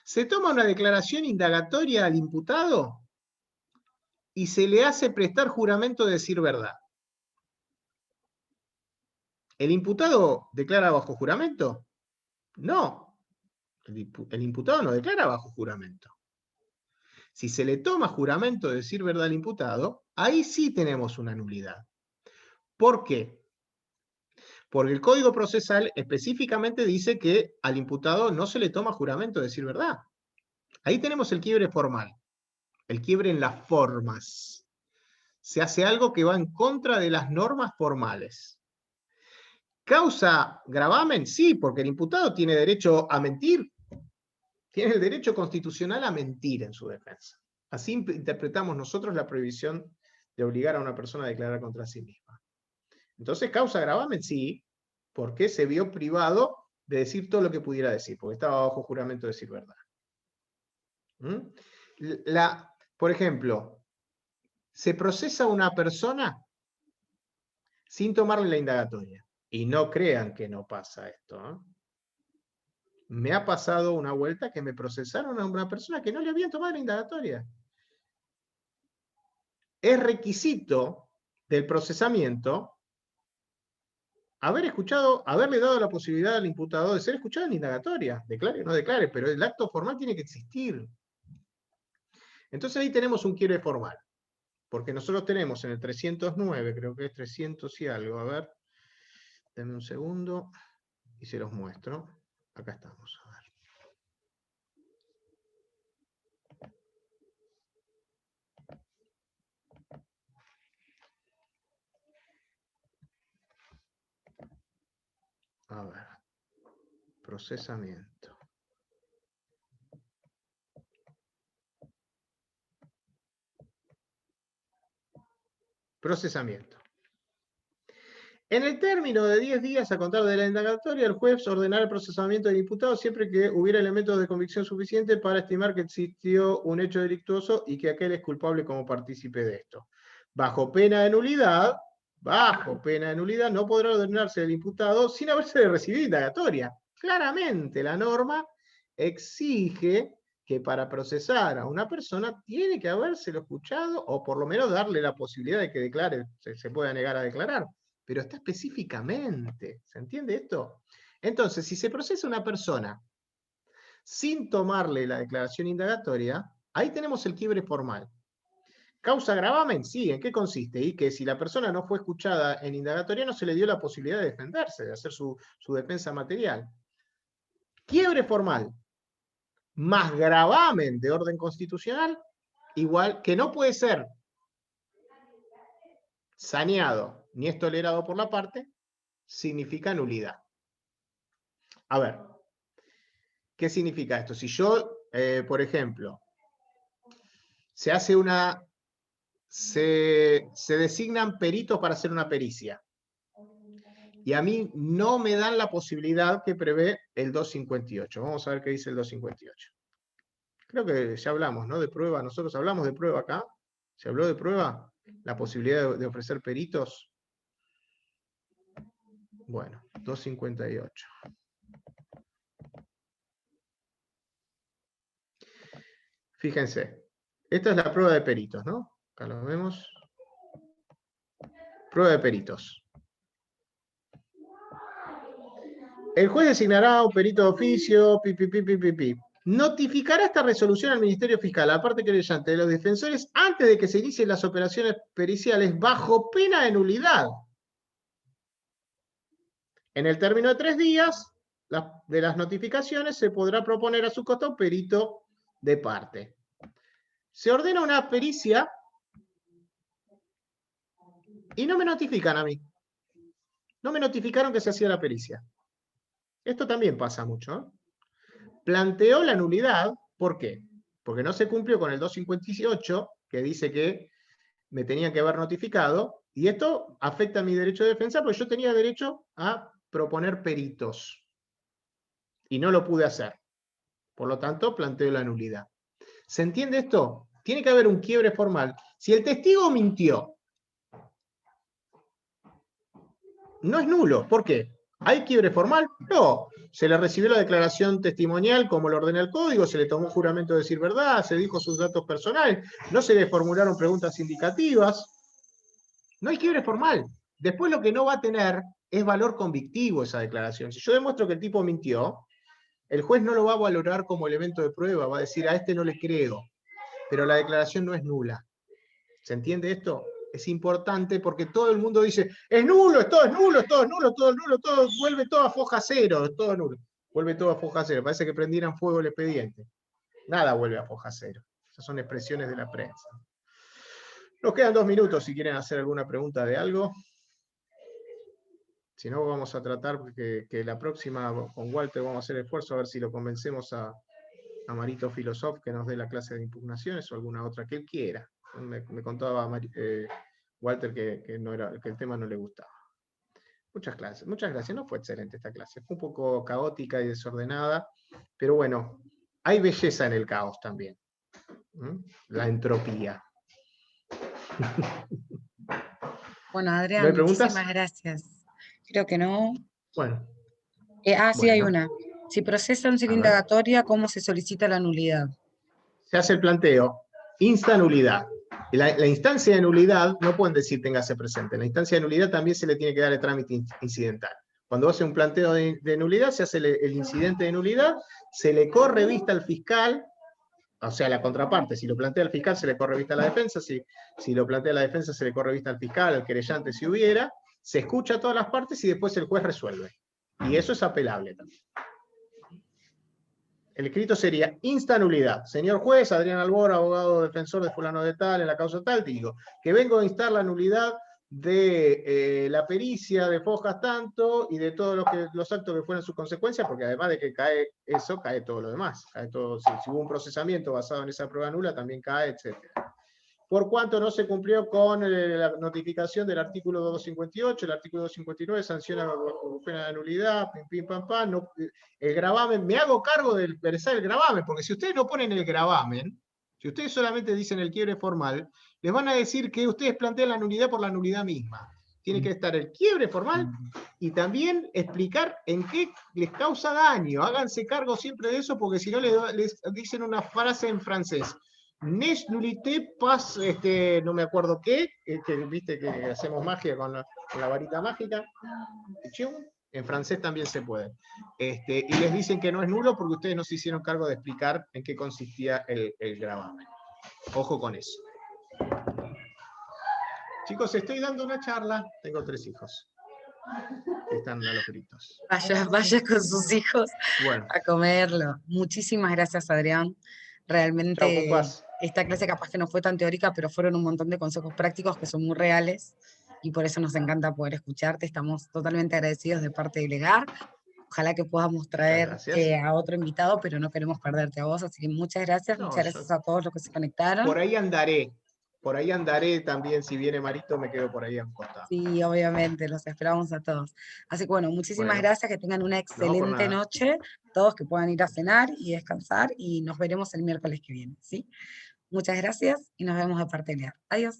Se toma una declaración indagatoria al imputado y se le hace prestar juramento de decir verdad. ¿El imputado declara bajo juramento? No, el imputado no declara bajo juramento. Si se le toma juramento de decir verdad al imputado, ahí sí tenemos una nulidad. ¿Por qué? Porque el Código Procesal específicamente dice que al imputado no se le toma juramento de decir verdad. Ahí tenemos el quiebre formal, el quiebre en las formas. Se hace algo que va en contra de las normas formales. ¿Causa gravamen? Sí, porque el imputado tiene derecho a mentir. Tiene el derecho constitucional a mentir en su defensa. Así interpretamos nosotros la prohibición de obligar a una persona a declarar contra sí misma. Entonces, ¿causa gravamen? Sí, porque se vio privado de decir todo lo que pudiera decir, porque estaba bajo juramento de decir verdad. Por ejemplo, se procesa a una persona sin tomarle la indagatoria. Y no crean que no pasa esto, ¿eh? Me ha pasado una vuelta que me procesaron a una persona que no le habían tomado la indagatoria. Es requisito del procesamiento haberle dado la posibilidad al imputado de ser escuchado en indagatoria. Declare o no declare, pero el acto formal tiene que existir. Entonces ahí tenemos un quiebre formal. Porque nosotros tenemos en el 309, creo que es 300 y algo, a ver, denme un segundo y se los muestro. Acá estamos, a ver. A ver, procesamiento. Procesamiento. En el término de 10 días a contar de la indagatoria, el juez ordenará el procesamiento del imputado siempre que hubiera elementos de convicción suficientes para estimar que existió un hecho delictuoso y que aquel es culpable como partícipe de esto. Bajo pena de nulidad, no podrá ordenarse el imputado sin haberse recibido indagatoria. Claramente la norma exige que para procesar a una persona tiene que habérselo escuchado o por lo menos darle la posibilidad de que declare, se pueda negar a declarar. Pero está específicamente, ¿se entiende esto? Entonces, si se procesa una persona sin tomarle la declaración indagatoria, ahí tenemos el quiebre formal. ¿Causa gravamen? Sí, ¿en qué consiste? Y que si la persona no fue escuchada en indagatoria, no se le dio la posibilidad de defenderse, de hacer su defensa material. Quiebre formal, más gravamen de orden constitucional, igual que no puede ser saneado ni es tolerado por la parte, significa nulidad. A ver, ¿qué significa esto? Si yo, por ejemplo, se designan peritos para hacer una pericia, y a mí no me dan la posibilidad que prevé el 258. Vamos a ver qué dice el 258. Creo que ya hablamos, ¿no? De prueba. Nosotros hablamos de prueba acá. ¿Se habló de prueba? La posibilidad de ofrecer peritos. Bueno, 258. Fíjense, esta es la prueba de peritos, ¿no? Acá lo vemos. Prueba de peritos. El juez designará un perito de oficio, notificará esta resolución al Ministerio Fiscal, a la parte querellante de los defensores, antes de que se inicien las operaciones periciales bajo pena de nulidad. En el término de 3 días de las notificaciones se podrá proponer a su costo un perito de parte. se ordena una pericia y no me notifican a mí. No me notificaron que se hacía la pericia. Esto también pasa mucho, ¿eh? Planteó la nulidad, ¿por qué? Porque no se cumplió con el 258, que dice que me tenían que haber notificado, y esto afecta a mi derecho de defensa, porque yo tenía derecho a proponer peritos, y no lo pude hacer. Por lo tanto, planteo la nulidad. ¿Se entiende esto? Tiene que haber un quiebre formal. Si el testigo mintió, no es nulo. ¿Por qué? ¿Hay quiebre formal? No. Se le recibió la declaración testimonial como lo ordena el código, se le tomó juramento de decir verdad, se dijo sus datos personales, no se le formularon preguntas indicativas. No hay quiebre formal. Después lo que no va a tener es valor convictivo esa declaración. Si yo demuestro que el tipo mintió, el juez no lo va a valorar como elemento de prueba, va a decir a este no le creo, pero la declaración no es nula. ¿Se entiende esto? Es importante porque todo el mundo dice, es nulo, todo es nulo, todo es nulo, todo es nulo, todo vuelve todo a foja cero, es todo nulo. Vuelve todo a foja cero, parece que prendieran fuego el expediente. Nada vuelve a foja cero. Esas son expresiones de la prensa. Nos quedan 2 minutos si quieren hacer alguna pregunta de algo. Si no, vamos a tratar que la próxima con Walter vamos a hacer esfuerzo a ver si lo convencemos a Marito Filosof que nos dé la clase de impugnaciones o alguna otra que él quiera. Me contaba Walter que el tema no le gustaba. Muchas gracias. No fue excelente esta clase. Fue un poco caótica y desordenada, pero bueno, hay belleza en el caos también. La entropía. Bueno, ¿No Adrián, hay preguntas? muchísimas gracias. Creo que no. Bueno. Sí, hay una. Si procesan sin indagatoria, ¿cómo se solicita la nulidad? Se hace el planteo, insta nulidad. La instancia de nulidad, no pueden decir téngase presente, la instancia de nulidad también se le tiene que dar el trámite incidental. Cuando hace un planteo de nulidad, se hace el incidente de nulidad, se le corre vista al fiscal, o sea, la contraparte, si lo plantea el fiscal, se le corre vista a la defensa, si lo plantea la defensa, se le corre vista al fiscal, al querellante, si hubiera, se escucha a todas las partes y después el juez resuelve. Y eso es apelable también. El escrito sería insta nulidad. Señor juez, Adrián Albor, abogado defensor de fulano de tal, en la causa tal, digo, que vengo a instar la nulidad de la pericia de Fojas tanto y de todos los actos que fueron sus consecuencias, porque además de que cae eso, cae todo lo demás. Cae todo, si hubo un procesamiento basado en esa prueba nula, también cae, etc. Por cuanto no se cumplió con la notificación del artículo 258, el artículo 259 sanciona bajo pena de nulidad, pim, pim, pam, pam, no, el gravamen, me hago cargo del versar el gravamen, porque si ustedes no ponen el gravamen, si ustedes solamente dicen el quiebre formal, les van a decir que ustedes plantean la nulidad por la nulidad misma. Tiene que estar el quiebre formal y también explicar en qué les causa daño. Háganse cargo siempre de eso, porque si no les dicen una frase en francés. Nes nullité pas, no me acuerdo qué, que viste que hacemos magia con la varita mágica. En francés también se puede. Y les dicen que no es nulo porque ustedes no se hicieron cargo de explicar en qué consistía el gravamen. Ojo con eso. Chicos, estoy dando una charla. Tengo 3 hijos. Están a los gritos. Vaya con sus hijos a comerlo. Muchísimas gracias, Adrián. Realmente esta clase capaz que no fue tan teórica, pero fueron un montón de consejos prácticos que son muy reales y por eso nos encanta poder escucharte. Estamos totalmente agradecidos de parte de Legar. Ojalá que podamos traer a otro invitado, pero no queremos perderte a vos, así que muchas gracias a todos los que se conectaron. Por ahí andaré también, si viene Marito me quedo por ahí a un costado. Sí, obviamente, los esperamos a todos. Así que bueno, muchísimas gracias, que tengan una excelente noche, todos que puedan ir a cenar y descansar, y nos veremos el miércoles que viene, ¿sí? Muchas gracias y nos vemos de parte de Lear. Adiós.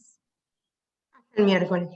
Hasta el miércoles.